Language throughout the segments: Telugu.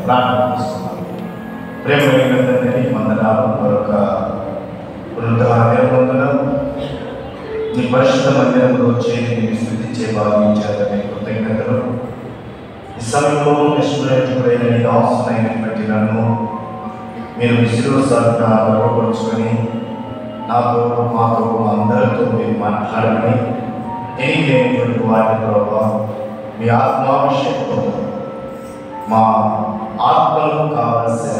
ప్రార్థిస్తున్నాను. ప్రేమైన తండ్రి, వందనాలు. మరొక వందనం. నీ పరిశుద్ధ మందిరంలో చేరి నేను స్థుతించే భావించాలని కృతజ్ఞతలు. ఈ సమయంలో నిష్ఠురైన నీ దాసునైనటువంటి నన్ను మీరు విశ్వాసాలుగా గర్వపరుచుకొని నాతో మాతో అందరితో మీరు మాట్లాడమని ఏం లేనటువంటి వాటి ప్రభావ మీ ఆత్మాభిషేకంతో మా ఆత్మలకు కావలసిన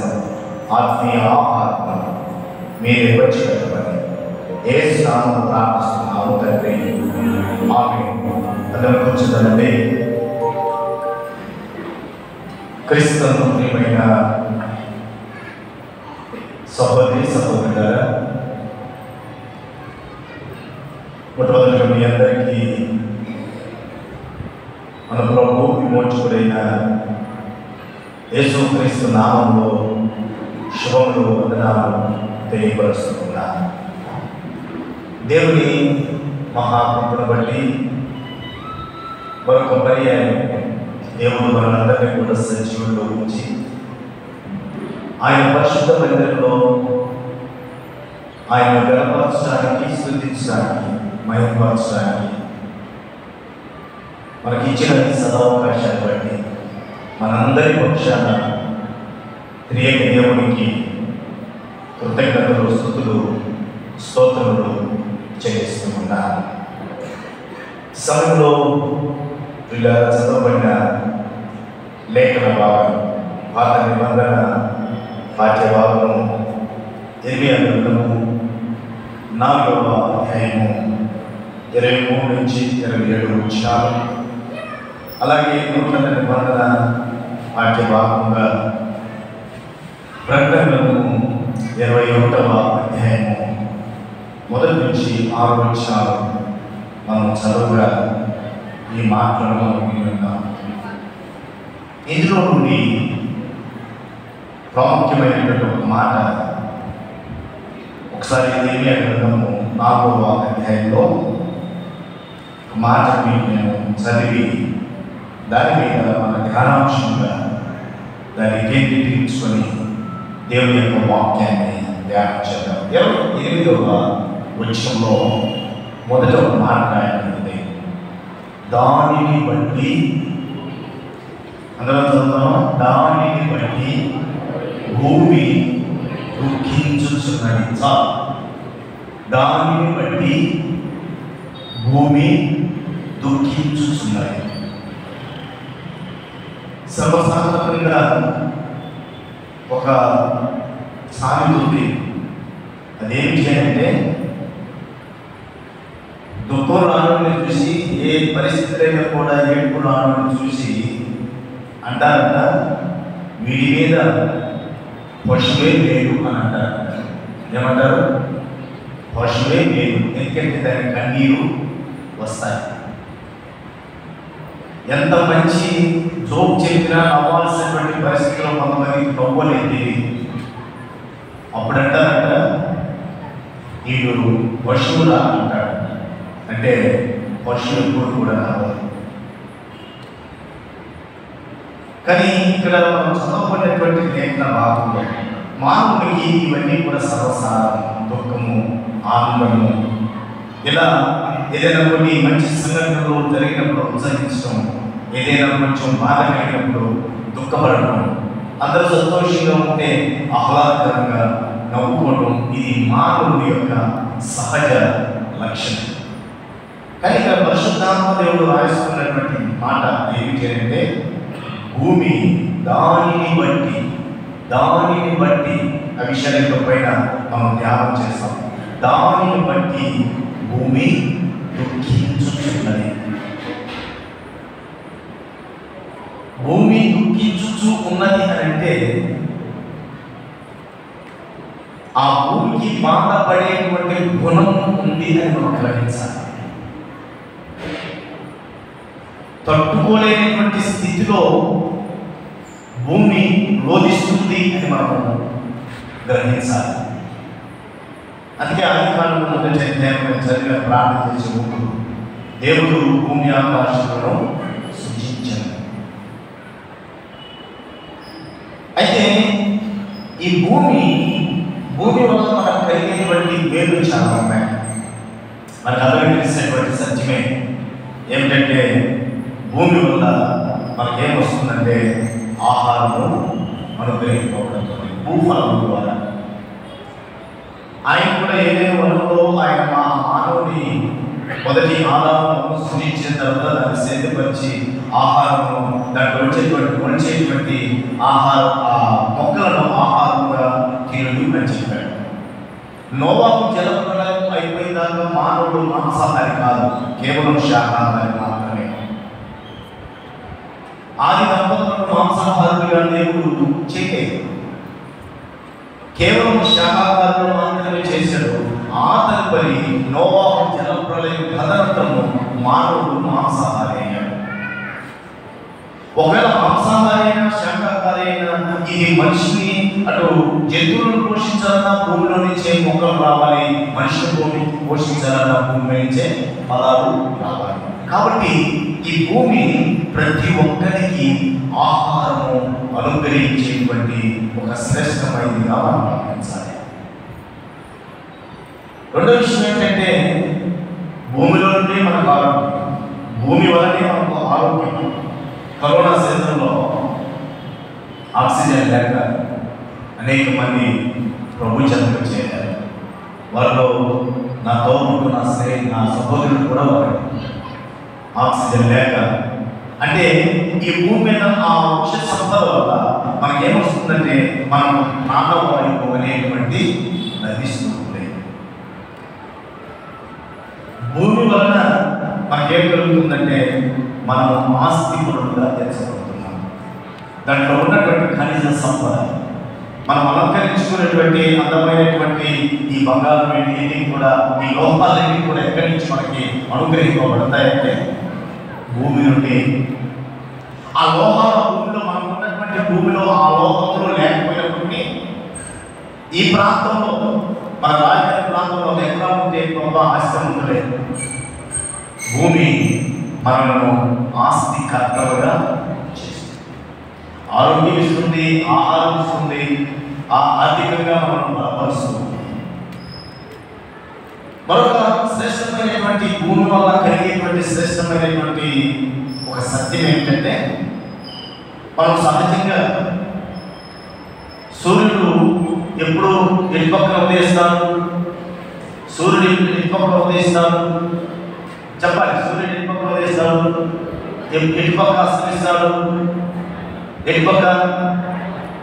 ఆత్మీయ ఆహారం మీరు ఇవ్వచ్చుకోమని యేసు నామములో ప్రార్థిస్తున్నాము తండ్రి. ఆమేన్. అందరం కూర్చుందామండి. క్రీస్తునందు ప్రియమైన సహోదరి సహోదరులారా, మొట్టమొదటిగా మీ అందరికీ మన ప్రభు విమోచకుడైన యేసుక్రీస్తు నామంలో శుభములు వందనాలు తెలియపరుస్తున్నాను. దేవుని మహాకృపను బట్టి మరొక పర్యాయం దేవుడు మనందరినీ కూడా సజీవుల్లో ఉంచి ఆయన పరిశుద్ధ మందిరంలో ఆయన గణపరచడానికి, స్తుతించడానికి, మహిమపరచడానికి మనకి ఇచ్చిన ఈ సదావకాశాన్ని బట్టి మనందరి పక్షాన త్రియేక దేవునికి కృతజ్ఞతలు, స్తుతులు, స్తోత్రములు చెల్లిస్తూ ఉన్నాను. సమయంలో ఇలా చదవబడిన లేఖన భాగం పాత నిబంధన పాఠ్య భాగము ఇర్మియా గ్రంథము 4వ అధ్యాయము 23 నుంచి 27 వచనాలు, అలాగే నూతన నిబంధన పాఠ్య భాగంగా ప్రకటన గ్రంథము 21వ అధ్యాయము 1 నుంచి 6 వచనాలు మనం చదువుగా ఈ మాటలను మనం విన్నాం. ఇందులో నుండి ప్రాముఖ్యమైనటువంటి ఒక మాట ఒకసారి ఇర్మియా గ్రంథము 4వ అధ్యాయంలో ఒక మాట మీకు నేను చదివి దాని మీద మన ధ్యానాంశంగా దాన్ని కేంద్రీకరించుకొని దేవుని యొక్క వాక్యాన్ని ధ్యానం చేద్దాం. 28వ వచనంలో మొదట ఒక మాట రాయబడింది, దానిని బట్టి, అందరం చదువుతాం, దానిని బట్టి భూమి దుఃఖించుచున్నది. దానిని బట్టి భూమి దుఃఖించుచున్నది. సర్వసాధారణంగా ఒక సామెత ఉంది. అదేమిటి అంటే, దుఃఖం రావడం చూసి, ఏ పరిస్థితి అయినా కూడా ఏడుపు రావడం చూసి అంటారంట, వీడి మీద పశువే మేలు అని అంటారు. ఏమంటారు? పశువే మేలు. ఎందుకంటే దాని కన్నీరు వస్తాయి. ఎంత మంచి జోక్ చెప్పినా నవ్వాల్సినటువంటి పరిస్థితిలో కొంతమందికి నవ్వలేదు. అప్పుడంటారంట, వీడు పశువులా అంటాడు. అంటే పశువు ఎప్పుడు కూడా నవ్వదు. కానీ ఇక్కడ మనం చదవబడినటువంటి లేఖన భాగంలో మానవునికి ఇవన్నీ కూడా సర్వసాధారణం. దుఃఖము, ఆనందము, ఇలా ఏదైనా కొన్ని మంచి సంఘటనలు జరిగినప్పుడు ఉత్సహించడం, ఏదైనా కొంచెం బాధ కలిగినప్పుడు దుఃఖపడటం, అందరూ సంతోషంగా ఉంటే ఆహ్లాదకరంగా నవ్వుకోవడం, ఇది మానవుడి యొక్క సహజ లక్షణం. కానీ ఇక్కడ పరిశుద్ధాత్మ దేవుడు రాయిస్తున్నటువంటి మాట ఏమిటి అంటే, భూమి దానిని బట్టి ఆ విషయాల పైన మనం ధ్యానం చేస్తాం. దానిని బట్టి భూమి దుఃఖించుచున్నది. భూమి దుఃఖించుచు ఉన్నది అని అంటే, ఆ భూమికి బాధపడేటువంటి గుణం ఉంది అని మనం గ్రహించాలి. తట్టుకోలేనటువంటి స్థితిలో భూమి రోధిస్తుంది అని మనం గ్రహించాలి. అందుకే ఆదికాండము మొదటి అధ్యాయం చదివిన ప్రార్థన చేసే ముందు దేవుడు భూమి ఆకాశాలను సృజించాడు. అయితే ఈ భూమి వల్ల మనకు కలిగేటువంటి మేలు చాలా ఉన్నాయి. మనకు అందరికీ తెలిసినటువంటి సత్యమే ఏమిటంటే భూమి వల్ల మనకేం వస్తుందంటే ఆహారము అనుగ్రహింపబడుతుంది భూఫలం ద్వారా. ఆయన కూడా ఏదైనా వనంలో ఆయన మానవుని మొదటి ఆదామును సృష్టించిన తర్వాత దాన్ని సేదపరిచి ఆహారము దాంట్లో వచ్చేటువంటి ఆహార మొక్కలను ఆహారంగా తినడు అని చెప్పాడు. నోవాహు జలప్రళయం అయిపోయినాక మానవుడు మాంసాహారి కాదు, కేవలం శాకాహారి మాత్రమే. ఆది దంపతులను మాంసాహారులుగా దేవుడు చేయలేదు, కేవలం శాకాహారులు మాత్రమే చేశాడు. ఆ తదుపరి నోవాహు జలప్రళయం తదనంతరము మానవుడు మాంసాహారి అయ్యాడు. ఒకవేళ మాంసాహారి అయినా శాకాహారి అయినా ఇది మనిషిని అటు జంతువులను పోషించాలన్నా భూమిలో నుంచే మొక్కలు రావాలి, మనిషిని పోషించాలన్నా భూమి నుంచే ఫలాలు రావాలి. కాబట్టి ఈ భూమి ప్రతి ఒక్కరికి ఆహారము అనుగ్రహించేటువంటి ఒక శ్రేష్టమైనదిగా మనం గమనించాలి. రెండో విషయం ఏంటంటే భూమిలో నుండి మనకు ఆరోగ్యం, భూమి వల్లనే మనకు ఆరోగ్యం. కరోనా సీజన్లో ఆక్సిజన్ లేక అనేక మంది ప్రభు చెంతకు చేరారు. వారిలో నా తోడు నా సహోదరుడు కూడా ఒకటి. ఆక్సిజన్ లేక అంటే ఈ భూమి మీద ఆ వృక్ష సంపద వల్ల మనకేమొస్తుందంటే మనం ప్రాణవాయువు అనేటువంటి లభిస్తుంది. భూమి వలన మనకేం కలుగుతుందంటే మనము ఆస్తిపరులుగా తెచ్చబడుతున్నాం. దాంట్లో ఉన్నటువంటి ఖనిజ సంపద మనం అలంకరించుకున్నటువంటి అందమైనటువంటి ఈ బంగారం ఏంటి కూడా ఈ లోహాలన్నీ కూడా ఎక్కడి నుంచి మనకి అనుగ్రహింపబడతాయంటే భూమి నుండి. ఆ లోహాల భూమిలో మనకు ఉన్నటువంటి భూమిలో ఆ లోహంలో లేకపోయినప్పటికీ ఈ ప్రాంతంలో మన రాజధాని ప్రాంతంలో ఎక్కడ ఉంటే గొప్ప ఆస్తి భూమి మనను ఆస్తికర్తలుగా చేస్తుంది, ఆరోగ్యం ఇస్తుంది, ఆహారం ఇస్తుంది, ఆర్థికంగా మనం బలపరుస్తుంది. మరొక శ్రేష్టమైనటువంటి భూమి వల్ల కలిగేటువంటి శ్రేష్టమైనటువంటి ఒక సత్యం ఏంటంటే మనం సహజంగా సూర్యుడు ఎప్పుడు ఎటుపక్కన ఉదయిస్తాడు, సూర్యుడు ఎటుపక్కన ఉదయిస్తాడు చెప్పాలి. సూర్యుడు ఎటుపక్కన ఉదయిస్తాడు, ఎటుపక్క అస్తమిస్తాడు, ఎటుపక్క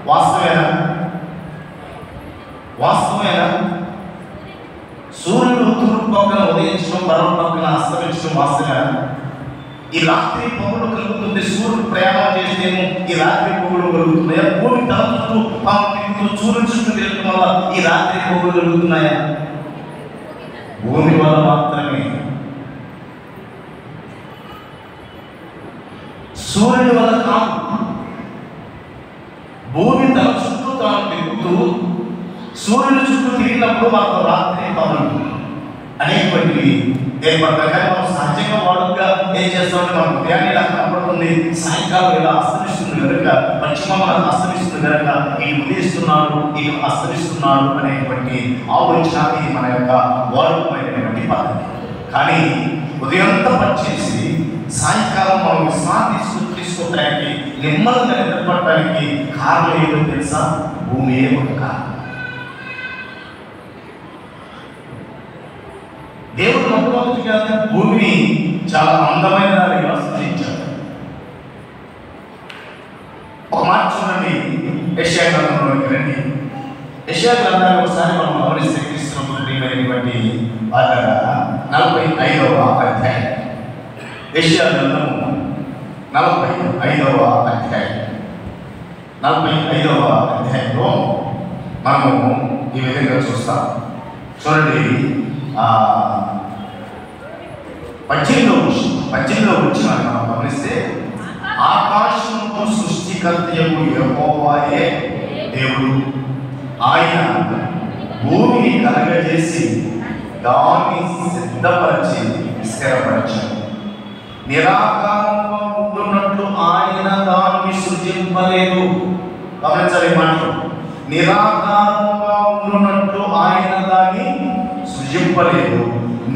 వాస్తవేనా? సూర్యుడు తూర్పు పక్కన ఉదయించడం, పడవ పక్కన అస్తమించడం వాస్తవేనా? ఈ రాత్రి పొగలు కలుగుతుంది, సూర్యుడు ప్రయాణం చేస్తేమో ఈ రాత్రి పొగలు కలుగుతున్నాయా? భూమి తన చుట్టూ సూర్యుడు చుట్టూ తిరగడం వల్ల ఈ రాత్రి పొగలు కలుగుతున్నాయా? భూమి వల్ల మాత్రమే. సూర్యుడి వల్ల కాదు. భూమి తన చుట్టూ తాను తిరుగుతూ సూర్యుడి చుట్టూ తిరిగినప్పుడు మనకు రాత్రి పగలు అనేటువంటివి ఏర్పడతాయి. కానీ మనం సహజంగా వాడుగా ఏం చేస్తామంటే మనకు ఉదయాన్నే ఇలా కనపడుతుంది, సాయంకాలం ఇలా అస్తమిస్తుంది కనుక, పశ్చిమంగా అస్తమిస్తుంది కనుక ఇటు ఉదయిస్తున్నాడు ఇటు అస్తమిస్తున్నాడు అనేటువంటి ఆలోచన ఇది మన యొక్క వాడుకమైనటువంటి పద్ధతి. కానీ ఉదయంతా పనిచేసి సాయంకాలం మనం విశ్రాంతి తీసుకోవడానికి నిమ్మలంగా నిద్రపడటానికి కారణం ఏదో తెలుసా? భూమియే ఒక కారణం. దేవుడు మొట్టమొదటిగా భూమిని చాలా అందమైన దానిగా సృష్టించాడు. ఒక మాట చూడండి, యెషయా గ్రంథంలోకి రండి. యెషయా గ్రంథాన్ని ఒకసారి మనం గమనిస్తే క్రీస్తుమైనటువంటి 45వ అధ్యాయం. యెషయా గ్రంథము 45వ అధ్యాయం. 45వ అధ్యాయంలో మనము ఈ విధంగా చూస్తాం. చూడండి, 18వ వచ్చిన మనం గమనిస్తే, ఆకాశముకు సృష్టికర్తయగు యెహోవాయే దేవుడు, ఆయన భూమిని కలగజేసి దాన్ని సిద్ధపరిచి స్థిరపరిచాడు. నిరాకారంగా ఉంటున్నట్లు ఆయన దాన్ని సృజింపలేదు. గమనించాలి ఈ మాటలు. నిరాకారముగా ఉన్నట్లు ఆయన దాన్ని సృజింపలేదు,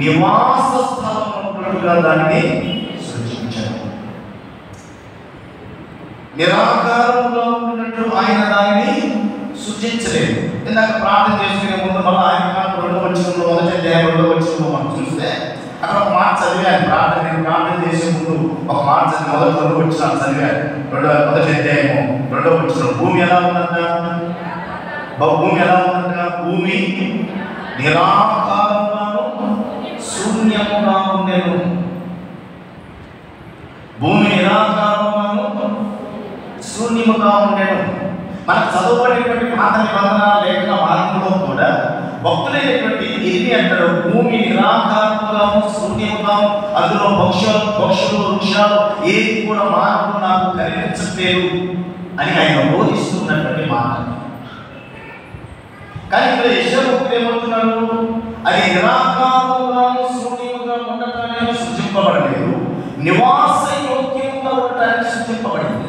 నివాస స్థలం ఉన్నట్లుగా దాన్ని సృజించాడు. నిరాకారముగా ఉన్నట్లు ఆయన దాన్ని సృజించలేదు. ఇందాక ప్రార్థన చేసుకునే ముందు మళ్ళీ ఆయన 2వ వచనంలో, మొదటి అధ్యాయం 2వ వచనంలో మనం చూస్తే అక్కడ ఒక మాట చదివాను. నేను ప్రార్థన చేసే ముందు ఒక మాట చదివి మొదటి 2వ వచనాలు చదివాను. మొదటి అధ్యాయము 2వ వచనం. భూమి ఎలా ఉందంట? భూమి ఎలా ఉందంట? భూమి నిరాకారముగాను శూన్యముగా ఉండెను. భూమి నిరాకారముగాను శూన్యముగా ఉండెను. మనకు చదవబడినటువంటి పాత నిబంధన లేఖన మార్గంలో కూడా భక్తులైనటువంటి ఇర్మీ అంటాడు, భూమి నిరాకారముగాను శూన్యముగాను, అందులో పక్షులు వృక్షాలు ఏది కూడా మానవుడు నాకు కనిపించట్లేదు అని ఆయన బోధిస్తున్నటువంటి మాట. కానీ ఇక్కడ యెషయా భక్తుడు ఏమంటున్నాడు? అది నిరాకారముగాను శూన్యముగా ఉండటానికి సృజింపబడలేదు, నివాస యోగ్యముగా ఉండటానికి సృజింపబడింది.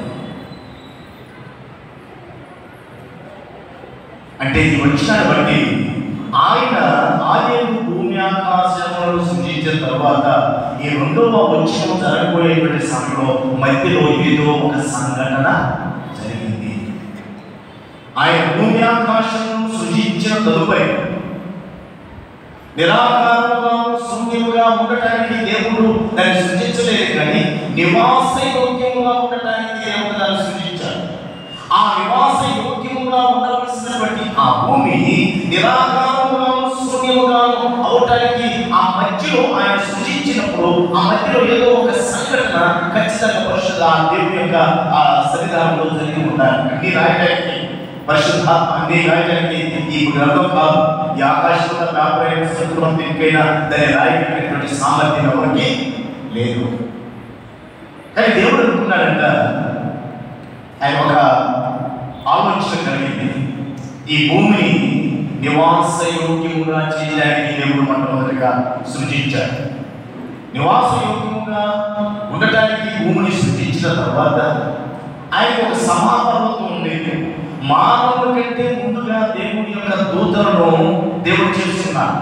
అంటే ఈ వచనాన్ని బట్టి ఆయన ఆదియందు భూమి ఆకాశములను సృజించిన తర్వాత ఈ 2వ వచనం జరగబోయేటువంటి సమయంలో మధ్యలో ఏదో ఒక సంఘటన జరిగింది. ఆయన భూమి ఆకాశములను సృజించిన తదుపరి నిరాకారముగా శూన్యముగా ఉండటానికి దేవుడు దాన్ని సృజించలేదు, కానీ నివాస యోగ్యముగా ఉండటానికి దేవుడు దాన్ని సృజించాడు. ఆ నివాస యోగ్యముగా ఉండవలసినటువంటి ఆ భూమి నిరాకారముగా శూన్యముగా అవటానికి ఆ మధ్యలో ఆయన సృజించినప్పుడు ఆ మధ్యలో ఏదో ఒక సంఘటన ఖచ్చితంగా పరిశుద్ధ దేవుని యొక్క ఆ సన్నిధానంలో జరిగి ఉండాలి. అన్ని రాయడానికి పరిశుద్ధాత్మ అన్ని రాయడానికి ఈ గ్రంథం కాదు. ఈ ఆకాశంలో వ్యాపారైన సంతులం దీనికైనా దాన్ని రాయగలిగినటువంటి సామర్థ్యం ఎవరికి లేదు. కానీ దేవుడు అనుకున్నాడంట, ఆయన ఒక ఆలోచన కలిగింది. ఈ భూమిని నివాస యోగ్యముగా చేయడానికి దేవుడు మొట్టమొదటిగా సృజించాడు. నివాస యోగ్యముగా ఉండటానికి భూమిని సృజించిన తర్వాత ఆయన ఒక సమాపర్వతం ఉండేది. మానవుల కంటే ముందుగా దేవుని యొక్క దూతలను దేవుడు చేస్తున్నాడు.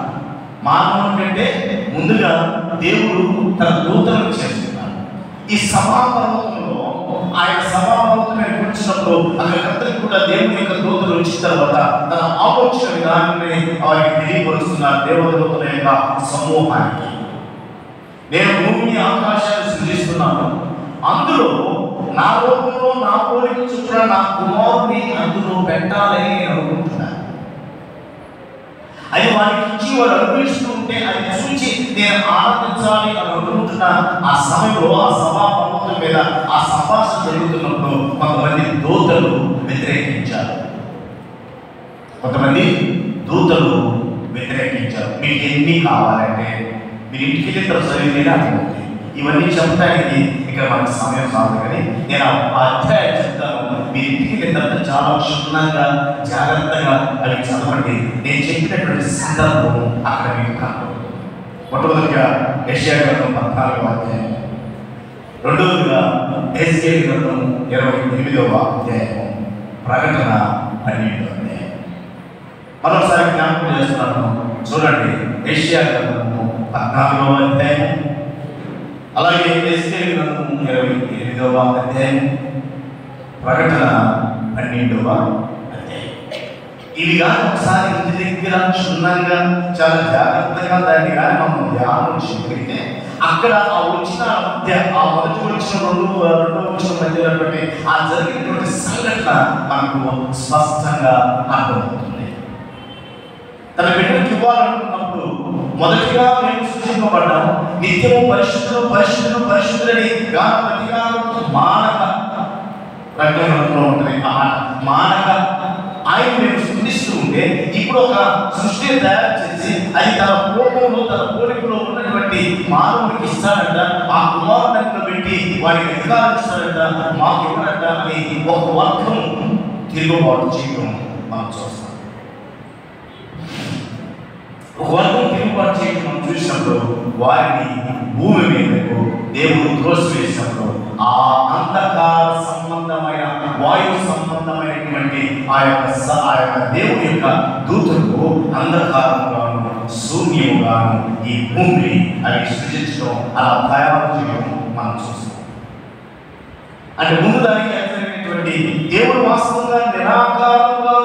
మానవుల కంటే ముందుగా దేవుడు తన దూతలను చేస్తున్నాడు. ఈ సమాపర్వతంలో ఆయన సమాపర్వతం మీద కూర్చున్నప్పుడు అక్కడికంతకు కూడా దేవుని యొక్క దూతలు వచ్చిన తర్వాత తన ఆలోచన విధానాన్ని వారికి తెలియపరుస్తున్నారు దేవదూతల యొక్క సమూహానికి. నేను భూమిని ఆకాశాన్ని సృజిస్తున్నాను, అందులో నా రూపంలో నా పోలిక చొప్పున నా కుమారుని అందులో పెట్టాలని నేను అనుకుంటున్నాను. అది వారికి ఇచ్చి వారు అనుభవిస్తూ ఉంటే అది చూసి నేను ఆనందించాలి అని అనుకుంటున్నా. ఆ సమయంలో ఆ సభాపర్వతం మీద ఆ సంభాషణ జరుగుతున్నప్పుడు కొంతమంది దూతలు వ్యతిరేకించారు. మీకు ఎన్ని కావాలంటే మీరు ఇంటికి వెళ్ళిన చదివితేనే అనుకుంటుంది. ఇవన్నీ చెప్పడానికి ఇక్కడ మనకు సమయం కాదు, కానీ నేను ఆ అధ్యాయం చెప్తాను. మీరు ఇంటికి వెళ్ళిన చాలా క్షుణ్ణంగా జాగ్రత్తగా అవి చదవండి. నేను చెప్పినటువంటి సందర్భం అక్కడ మీకు కనబడుతుంది. మొట్టమొదటిగా యెషయా గ్రంథం 14వ అధ్యాయం, రెండవదిగా ఎహెజ్కేలు గ్రంథం 28వ అధ్యాయం, ప్రకటన 12వ అధ్యాయం. మరోసారి జ్ఞాపకం చేస్తున్నాను, చూడండి. యెషయా గ్రంథము 14వ అధ్యాయం, అలాగే ఎహెజ్కేలు గ్రంథం 28వ అధ్యాయం, ప్రకటన 12వ అధ్యాయం. ఇవి కానీ ఒకసారి ఇంటి దగ్గర క్షుణ్ణంగా చాలా జాగ్రత్తగా దాన్ని కానీ మనం ధ్యానం చేయగలిగితే అక్కడ ఆ వచ్చిన మధ్య ఆ మొదటి వచ్చిన రెండవ వచ్చిన మధ్య ఆ జరిగినటువంటి సంఘటన మనకు స్పష్టంగా అర్థమవుతుంది. తన బిడ్డలకు ఇవ్వాలనుకున్నప్పుడు మొదటిగా మేము సృష్టింపబడ్డాము, నిత్యము పరిశుద్ధులు పరిశుద్ధులు పరిశుద్ధులని గాన ప్రతిగానంతో మానక ప్రజ్ఞలో ఉంటుంది. మానక ఆయన మేము సృష్టిస్తూ ఉంటే ఇప్పుడు ఒక సృష్టిని తయారు చేసి అది తన రూపంలో తన పోలికలో ఉన్నటువంటి మానవుడికి ఇస్తాడంట. ఆ కుమారుడు పెట్టి వాడికి అధికారం ఇస్తాడంట, మాకు ఇవ్వడంట అని ఒక వర్గం తిరుగుబాటు చేయడం మనం చూస్తాం. ఒక వర్గం తిరుగుబాటు చేయడం మనం చూసినప్పుడు వారిని భూమి మీదకు దేవుడు త్రోసివేసినప్పుడు ఆ అంధకార సంబంధమైన వాయు సంబంధమైనటువంటి ఆ యొక్క దేవుని యొక్క దూతలు అంధకారముగాను శూన్యముగాను ఈ భూమిని అవి సృజించడం అలా తయారు చేయడం మనం చూస్తాం. అంటే ముందు దానికి జరిగినటువంటి దేవుడు వాస్తవంగా నిరాకారంగా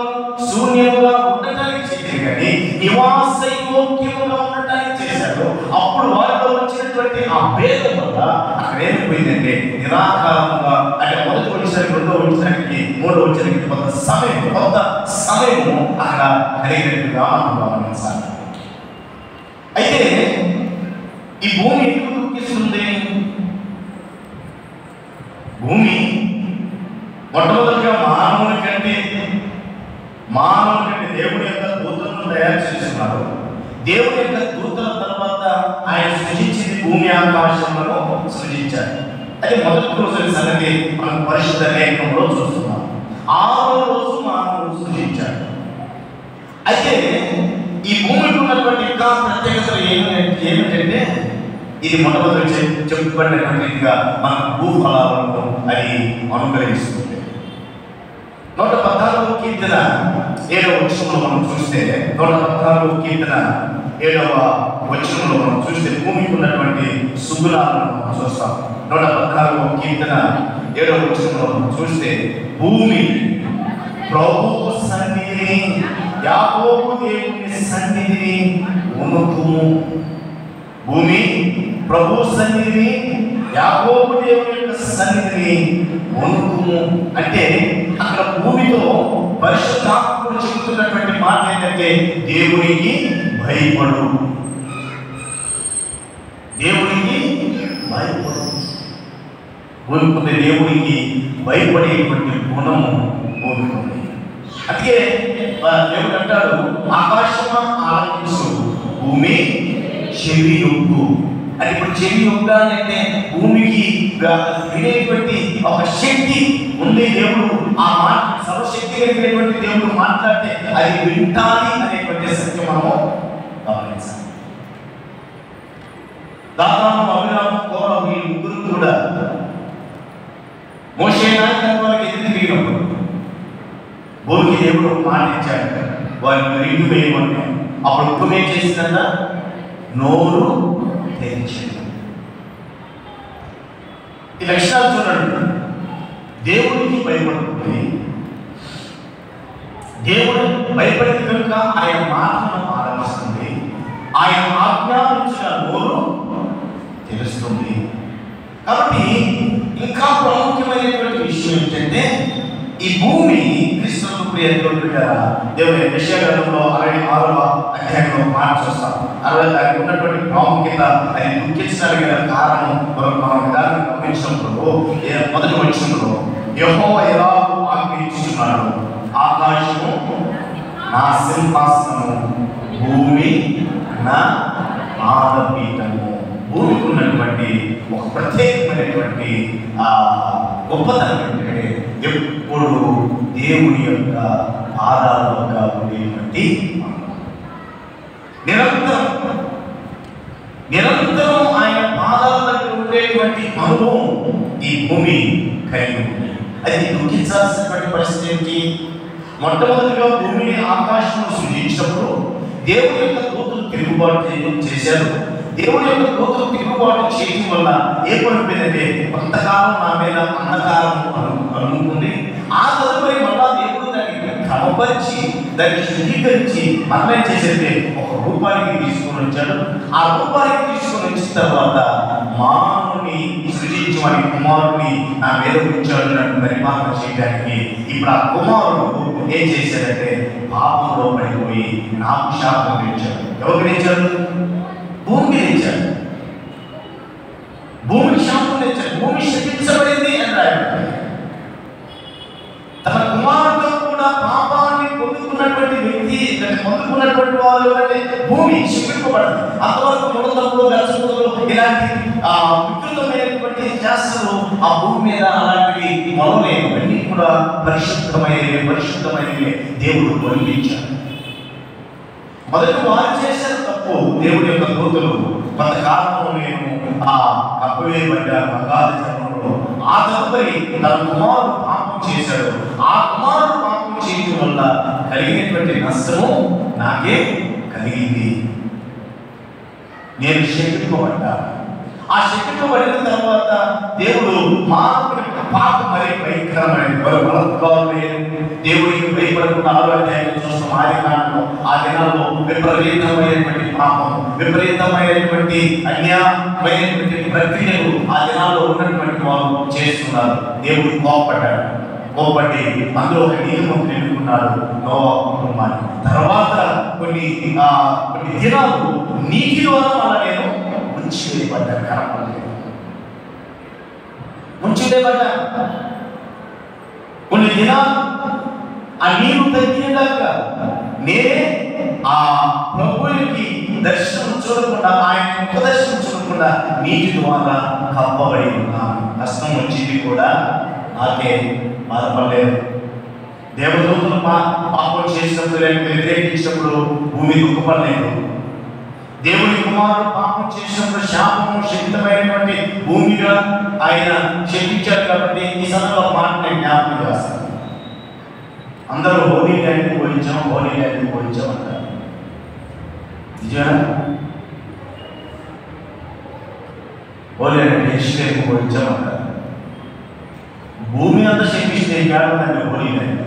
శూన్యముగా ఉండటానికి చేయలేదు, కానీ నివాస యోగ్యముగా ఉండటానికి చేశాడు. అప్పుడు వారిలో వచ్చినటువంటి ఆ భేదం వల్ల అక్కడ ఏమైపోయిందంటే నిరాకారంగా, అంటే మొదటి వచ్చేసరికి, రెండో వచ్చేసరికి, మూడో వచ్చేసరికి కొంత సమయము అక్కడ కలిగినట్టుగా మనం గమనించాలి. అయితే ఈ భూమి ఎందుకు దుఃఖిస్తుంది? భూమి మొట్టమొదటిగా మానవుని కంటే దేవుని యొక్క దూతలను తయారు చేస్తున్నారు. దేవుని యొక్క దూతల తర్వాత ఆయన సృజించింది భూమి ఆకాశంలో సృజించారు. అది మొదటి రోజు సంగతి మనం పరిశుద్ధ లేఖనంలో చూస్తున్నాం. 6వ రోజు మానవుడు సృజించాడు. అయితే ఈ భూమికి ఉన్నటువంటి ఇంకా ప్రత్యేకతలు ఏమిటంటే ఇది మొట్టమొదటి చెప్పబడినటువంటిగా మన భూఫలాలను అది అనుగ్రహిస్తుంది. 114వ కీర్తన 7వ వచనంలో మనం చూస్తే, 114వ కీర్తన 7వ వచనంలో మనం చూస్తే భూమికి ఉన్నటువంటి సుగుణాలను మనం చూస్తాం. 114వ కీర్తన 7వ వచనంలో మనం చూస్తే భూమి ప్రభువు సన్నిధిని, యాకోబు దేవుని సన్నిధిని వణుకుము. భూమి ప్రభు సన్నిధిని, యాకోబు దేవుని యొక్క సన్నిధిని వణుకుము. అంటే అక్కడ భూమితో పరిశుద్ధాత్ముడు చెబుతున్నటువంటి మాట ఏంటంటే దేవునికి భయపడు, దేవునికి భయపడు. భూమికి దేవునికి భయపడేటువంటి గుణము భూమికి ఉంది. అందుకే దేవుడు అంటాడు, ఆకాశమా ఆలకించు, భూమి చెవి యొగ్గు. అది ఇప్పుడు చెవి యొగ్గాలంటే భూమికి వినేటువంటి ఒక శక్తి ఉంది. దేవుడు ఆ మాట సర్వశక్తి కలిగినటువంటి దేవుడు మాట్లాడితే అది వింటాలి అనేటువంటి సత్యం మనము గమనించాలి. దాతాను, అభిరాము, కోరహు ఈ ముగ్గురు కూడా మోషే నాయకత్వానికి ఎదురు తిరిగినప్పుడు భూమికి దేవుడు మాట ఇచ్చాడు, వారిని రింగు వేయమని. అప్పుడు భూమి ఏం చేసిందన్నా, నోరు తెరిచింది. ఈ లక్షణాలు చూడండి. దేవుడికి భయపడుతుంది, దేవుడు భయపడింది కనుక ఆయన మాటలను ఆరంభిస్తుంది, ఆయన ఆజ్ఞాపించిన నోరు తెలుస్తుంది. కాబట్టి ఇంకా ప్రాముఖ్యమైనటువంటి విషయం ఏంటంటే ఈ భూమి క్రీస్తుకు ప్రియగా దేవుని యెషయా గ్రంథంలో 66వ అధ్యాయంలో మాట చూస్తాం. 60 దానికి ఉన్నటువంటి ప్రాముఖ్యత, అది దుఃఖించడానికి గల కారణం మనం విధానం గమనించినప్పుడు మొదటి వచనంలో యెహోవా ఎలాగూ ఆజ్ఞయించుచున్నాడు, ఆకాశము నా సింహాసనము, భూమి నా పాదపీఠము. భూమికి ఉన్నటువంటి ఒక ప్రత్యేకమైనటువంటి గొప్పతనం ఏంటంటే ఎప్పుడు దేవుని యొక్క పాదాల వద్ద ఉండేటువంటి నిరంతరం ఆయన పాదాల దగ్గర ఉండేటువంటి అనుభవం ఈ భూమి కలిగి ఉంది. అది దుఃఖించాల్సినటువంటి పరిస్థితి ఏంటి? మొట్టమొదటిగా భూమిని ఆకాశంలో సృజించినప్పుడు దేవుని యొక్క దూతలు తిరుగుబాటు చేశారు. దేవుని యొక్క దూతలు తిరుగుబాటు చేయడం వల్ల ఏమైపోయిందంటే కొంతకాలం నా మీద అంధకారం అనుకుంది. ఆ తదుపరి మళ్ళా దేవుడు దాన్ని క్రమపరిచి దాన్ని శుద్ధీకరించి మళ్ళీ చేసేది ఒక రూపానికి తీసుకొని వచ్చాడు. ఆ రూపానికి తీసుకొని వచ్చిన తర్వాత మానవుని సృజించి వారి కుమారుడిని నా మీద ఉంచాడు నన్ను పరిపాలన చేయడానికి. ఇప్పుడు ఆ కుమారుడు ఏం చేశాడంటే పాపంలో పడిపోయి నాకు శాపం తెచ్చాడు. ఎవరికి తెచ్చాడు? భూమికి తెచ్చాడు. భూమికి శాపం తెచ్చాడు. భూమి శపించబడింది అని రాయబడింది. తన కుమారుడితో కూడా పాపాన్ని పొందుకున్నటువంటి వ్యక్తి, పొందుకున్నటువంటి వాళ్ళు అంటే భూమి శపింపబడింది. అంతవరకు ముడతలు, గచ్చలు, ఇలాంటి వికృతమైనటువంటి శాస్త్రాలు ఆ భూమి మీద అలాంటివి మొదలైనవి అన్నీ కూడా పరిశుద్ధమైనవి దేవుడు తొలగించాడు. మొదటి వారు చేసిన తప్పు దేవుడి యొక్క దూతలు కొంతకాలంలో నేను ఆ కప్పవేయబడ్డ బంగారు జన్మలో ఆ తదుపరి తన కుమారుడు పాపం చేశాడు. ఆ కుమారుడు పాపం చేయడం వల్ల కలిగినటువంటి నష్టము నాకే కలిగింది. నేను శపింపబడ్డాను. ఆ శపింపబడిన తర్వాత దేవుడు మానవుని పాపం మరి భయంకరమైనది. దేవుడికి భయపడకుండా 6వ అధ్యాయంలో చూస్తాం. ఆదికాండంలో ఆ దినాల్లో విపరీతమైనటువంటి పాపం, విపరీతమైనటువంటి అన్యాయమైనటువంటి ప్రక్రియలు ఆ దినాల్లో ఉన్నటువంటి వారు చేస్తున్నారు. దేవుడు కోపడ్డాడు. కోపడి అందులో ఒక నియమం ఎన్నుకున్నాడు నోవా కుటుంబాన్ని. తర్వాత కొన్ని దినాలు నీటి ద్వారా వల్ల నేను ముంచివేయబడ్డాను. కనపడలేదు, ముంచివేయబడ్డాను. కొన్ని దినాలు ఆ నీరు తగ్గినదాకా నేనే ఆ ప్రభువుకి దర్శనం చూడకుండా, ఆయన ముఖ దర్శనం చూడకుండా నీటి ద్వారా కప్పబడి ఉన్నాను. కష్టం వచ్చింది కూడా నాకే, బాధపడలేదు. దేవదూతలు పాపం చేసినప్పుడు, వ్యతిరేకించినప్పుడు భూమి దుఃఖపడలేదు. దేవుడి కుమారుడు పాపం చేసినప్పుడు శాపము శక్తమైనటువంటి భూమిగా ఆయన శపించారు. కాబట్టి ఈ సమయంలో మాట నేను జ్ఞాపకం చేస్తాను. అందరూ హోలీ ల్యాండ్కి పోయించాం, హోలీ ల్యాండ్కి పోయించాం అంటారు. నిజమేనా? హోలీ ల్యాండ్ ఎరుషలేముకు పోయించాం అంటారు. భూమి అంతా శపిస్తే ఏడాది హోలీ ల్యాండ్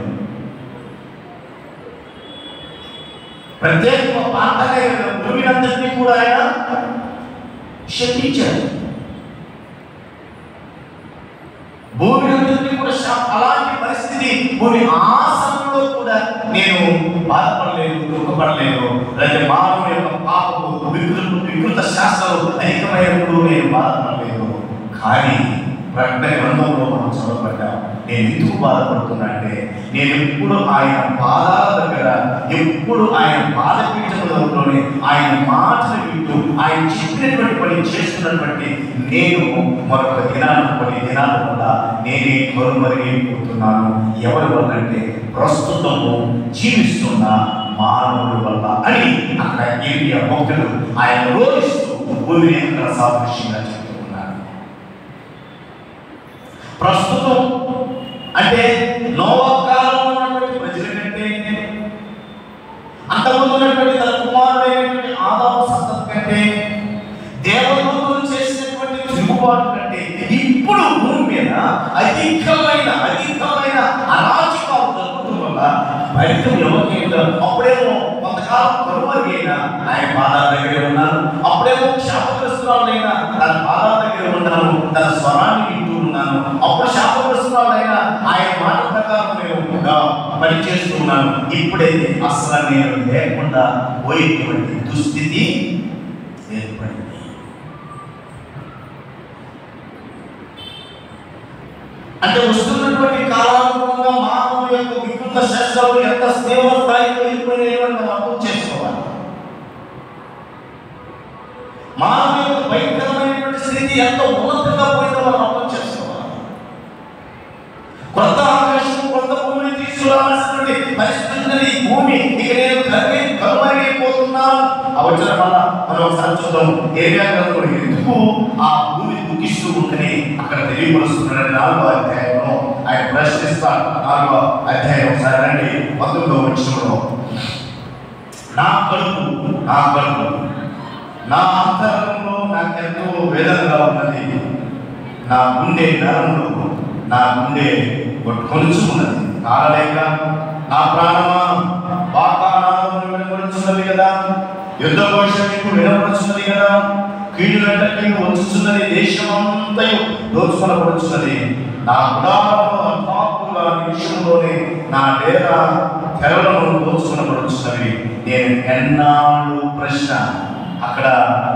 ప్రత్యేక ప్రాంతంగా భూమిని అంతటినీ కూడా ఆయన శపించారు. భూమిని అంతటినీ కూడా అలాంటి పరిస్థితి భూమి ఆ సమయంలో కూడా నేను బాధపడలేదు, దుఃఖపడలేదు. అయితే మానవుని యొక్క పాపము వికృత శాస్త్రాలు అనేకమైనప్పుడు నేను బాధపడలేదు. కానీ ప్రకటన గ్రంథంలో మనం చదవబడ్డాం. నేను ఎందుకు బాధపడుతున్నా అంటే, నేను ఎప్పుడు ఆయన పాదాల దగ్గర, ఎప్పుడు ఆయన పాదపీఠంలోనే ఆయన మాటలు వింటూ ఆయన చెప్పినటువంటి పని చేస్తున్నటువంటి నేను మరొక కొన్ని దినాల వల్ల నేనే కరుమరిగిపోతున్నాను. ఎవరి వల్ల అంటే ప్రస్తుతము జీవిస్తున్న మానవుడి వల్ల అని అక్కడ ఏలియా భక్తుడు ఆయన రోధిస్తూ భూమిని అక్కడ సాదృశ్యంగా చెప్తున్నారు. ప్రస్తుతం అంటే నోవా కాలంలో ఉన్నటువంటి ప్రజల కంటే, అంతకుముందు ఉన్నటువంటి తన కుమారుడైనటువంటి ఆదాము సంతతి కంటే, దేవదూతలు చేసినటువంటి తిరుగుబాటు కంటే ఇప్పుడు భూమి మీద అధికమైన అరాచకాలు జరుగుతున్న వల్ల ఫలితం ఎవరికి? అప్పుడేమో కొంతకాలం కరువైనా ఆయన పాదాల దగ్గరే ఉన్నారు. అప్పుడేమో శాపగ్రస్తురాలైనా తన పాదాల దగ్గర ఉన్నాను, తన స్వరాన్ని వింటూ ఉన్నాను. అప్పుడు శాపగ్రస్తురాలైనా ఆయన మాట ప్రకారం నేను పనిచేస్తూ ఉన్నాను. ఇప్పుడైతే అసలు నేను లేకుండా పోయేటువంటి దుస్థితి ఏర్పడింది. అంటే వస్తున్నటువంటి కాలానుగుణంగా మానవుని యొక్క వికృత శాస్త్రాలు ఎంత తీవ్ర స్థాయిలో వెళ్ళిపోయినాయని మనం అర్థం చేసుకోవాలి. మానవుని యొక్క భయంకరమైనటువంటి స్థితి ఎంత ఉన్నతంగా పోయిందో మనం అర్థం చేసుకోవాలి. కొత్త ఆకాశం, కొత్త భూమిని తీసుకురావాల్సినటువంటి పరిస్థితున్నది. ఈ భూమి ఇక నేను కరువైపోతున్నాను. ఆ వచ్చిన వల్ల మనం ఒకసారి చూద్దాం. ఏరియా గ్రంథంలో ఎందుకు ఆ భూమి దుఃఖిస్తూ ఉందని అక్కడ తెలియపరుస్తున్నాడు. 4వ అధ్యాయంలో ఆయన ప్రశ్నిస్తాడు. 4వ అధ్యాయం ఒకసారి రండి. 19వ వచనంలో, నా కడుపు నా అంతరంగంలో నాకెంతో వేదనగా ఉన్నది. నా గుండె నరములు నా గుండె కొనుచుకున్నది. కాలలేక నా ప్రాణమా వాకానాదములు వినపడుచున్నది కదా, యుద్ధ ఘోష నీకు వినపడుచున్నది కదా, కీడు వెంట నీకు వచ్చుచున్నది, దేశమంతయు దోచుకొనబడుచున్నది. నా గుడారములో హఠాత్తుగా నిమిషంలోనే నా డేరా తెరలను దోచుకొనబడుచున్నవి. నేను ఎన్నాళ్ళు ప్రశ్న అక్కడ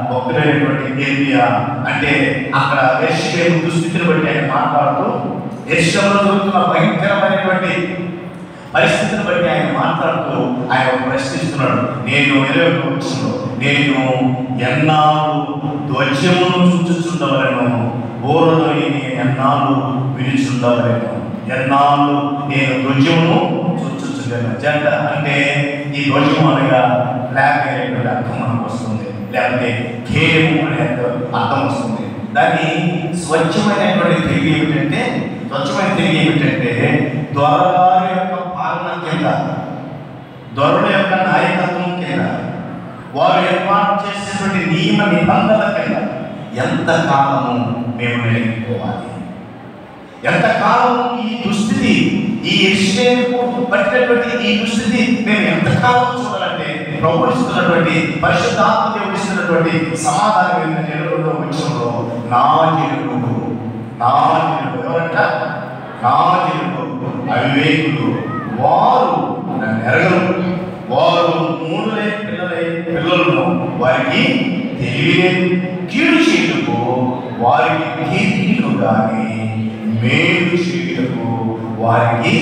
భక్తులైనటువంటి ఏరియా అంటే అక్కడ యెరూషలేము దుస్థితిని బట్టి ఆయన మాట్లాడుతూ యెరూషలేములో జరుగుతున్న భయంకరమైనటువంటి పరిస్థితిని బట్టి ఆయన మాట్లాడుతూ ఆయన ప్రశ్నిస్తున్నాడు. నేను నేను ఎన్నాళ్ళు ధ్వజమును చూచుచుండవలను, బోరలోని ఎన్నాళ్ళు వినిచుండవలను, ఎన్నాళ్ళు నేను ధ్వజమును చూచుచుండను. జెండా అంటే ఈ ధ్వజము అనగా ఫ్లాగ్ అనేటువంటి అర్థం మనకు వస్తుంది, లేకపోతే ఖేయము అనే అర్థం వస్తుంది. దాన్ని స్వచ్ఛమైన తెలుగు ఏమిటంటే, ద్వారగారి యొక్క పాలన కింద దొరల యొక్క నాయకత్వం కింద, వారు ఏర్పాటు చేసినటువంటి నియమ నిబంధనల కింద ఎంతకాలము మేము నిలబడిపోవాలి? ఎంతకాలము ఈ దుస్థితి, ఈ యెరూషలేముకు పట్టినటువంటి ఈ దుస్థితి మేము ఎంతకాలం చూడాలంటే, ప్రభువు ఇస్తున్నటువంటి పరిశుద్ధాత్మ దేవుడు ఇస్తున్నటువంటి సమాధానం ఏంటంటే 2వ వచనంలో, నా జనులు ఎవరంట? నా జనులు అవివేకులు, వారు నన్ను ఎరగరు, వారు మూడులే పిల్లలను వారికి తెలియలేదు, కీడు చేయుటకు వారికి కీర్తిలు కానీ మేలు చేయుటకు వారికి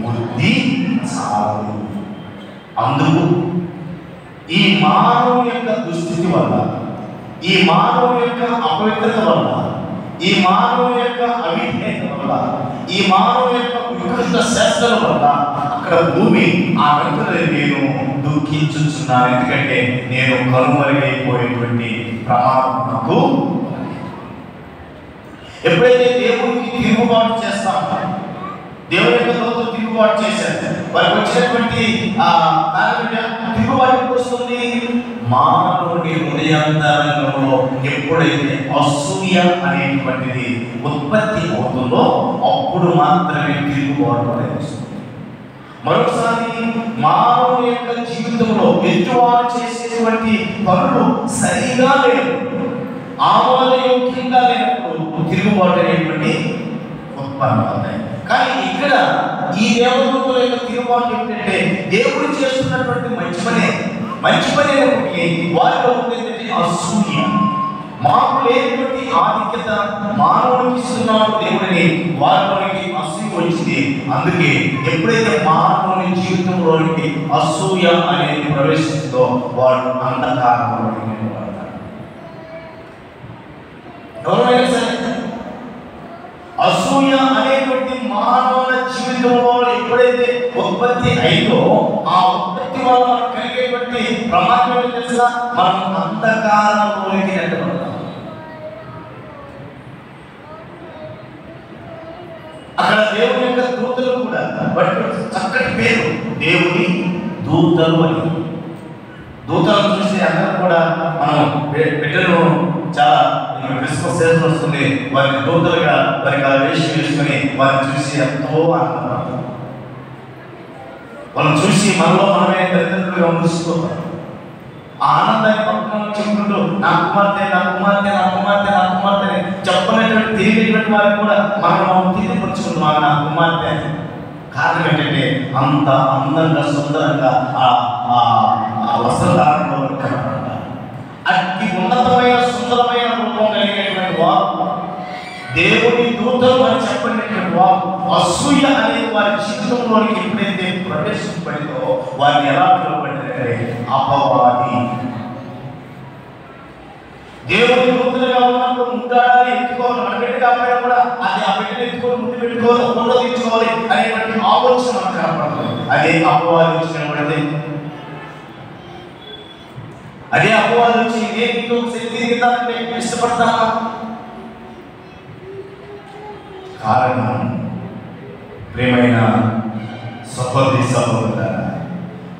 బుద్ధి చాలు. అందుకు ఈ మానవుని యొక్క దుస్థితి వల్ల, ఈ మానవుని యొక్క అపవిత్రత వల్ల, ఈ మానవుని యొక్క అవిధేయత వల్ల, ఈ మానవుని యొక్క వికృత శాస్త్రం వల్ల అక్కడ భూమి ఆ వెంటనే నేను దుఃఖించుచున్నాను. ఎందుకంటే నేను కనుమరుగైపోయేటువంటి ప్రమాదం నాకు. ఎప్పుడైతే దేవుడికి తిరుగుబాటు చేస్తామో, దేవుని యొక్క దూతలు తిరుగుబాటు చేశారు, వారికి వచ్చినటువంటి తిరుగుబాటు వస్తుంది. మానవుడి హృదయాంతరంగంలో ఎప్పుడైతే అసూయ అనేటువంటిది ఉత్పత్తి అవుతుందో అప్పుడు మాత్రమే తిరుగుబాటు అనేది వస్తుంది. మరోసారి మానవుని యొక్క జీవితంలో ఎదుటివారు చేసేటువంటి పనులు సరిగా లేవు, ఆమోదయోగ్యంగా లేనప్పుడు తిరుగుబాటు అనేటువంటి ఉత్పన్నమవుతాయి. కానీ ఇక్కడ ఈ దేవదూతల యొక్క తిరుగుబాటు ఏంటంటే, దేవుడు చేస్తున్నటువంటి మంచి పని అయినప్పటికీ వారిలో ఉండేటువంటి అసూయ, మాకు లేనటువంటి ఆధిక్యత మానవుడికి ఇస్తున్నాడు దేవుడిని, వారిలోనికి అసూయ వచ్చింది. అందుకే ఎప్పుడైతే మానవుని జీవితంలోనికి అసూయ అనేది ప్రవేశిస్తుందో వాడు అంధకారంలో పడతాడు. ఎవరైనా సరే అసూయ అనేటువంటి మానవుల జీవితంలో ఎప్పుడైతే ఉత్పత్తి అయిందో ఆ ఉత్పత్తి వల్ల మనకు కలిగేటువంటి ప్రమాదం ఏంటో తెలుసా? మనం అంధకారంలోకి నెట్టబడతాం. అక్కడ దేవుని యొక్క దూతలు కూడా వాటి చక్కటి పేరు దేవుని దూతలు అని. దూతలను చూసి అందరూ కూడా మనం బిడ్డలు చాలా క్రిస్మస్ సీజన్ వస్తుంది, వారిని దూతలుగా వారికి ఆ వేషం వేసుకొని వారిని చూసి ఎంతో ఆనందపడతాం. వాళ్ళని చూసి మనలో మనమే తల్లిదండ్రులుగా మురిసిపోతాం. ఆ ఆనందాన్ని పక్కన చెప్పుకుంటూ నా కుమార్తె చెప్పనటువంటి తెలియనటువంటి వారికి కూడా మనం తెలియపరుచుకుంటున్నాం నా కుమార్తె. కారణం ఏంటంటే అంత అందంగా సుందరంగా ఆ వస్త్రధారణలో కనపడతారు. అతి ఉన్నతమైన సుందరమైన రూపం కలిగినటువంటి వారు దేవుని దూతలు అని చెప్పినటువంటి వారు అసూయ అనేది వారి జీవితంలోనికి ఎప్పుడైతే ప్రవేశించబడిందో వారిని ఎలా పిలువబడ్డారంటే అపవాది. దేవుని దూతలుగా ఉన్నప్పుడు ముద్దాడాలి, ఎత్తుకోవాలి, మన బిడ్డ కాకపోయినా కూడా అది ఆ బిడ్డను ఎత్తుకొని ముందు పెట్టుకోవాలి, ఫోటో తీసుకోవాలి అనేటువంటి ఆలోచన మనకు కనపడుతుంది. అదే అపవాది వచ్చినబడితే, అదే అపవాది వచ్చి నేను శక్తి ఇష్టపడతామా? కారణం ప్రేమైన సహోదరి సహోదరులారా,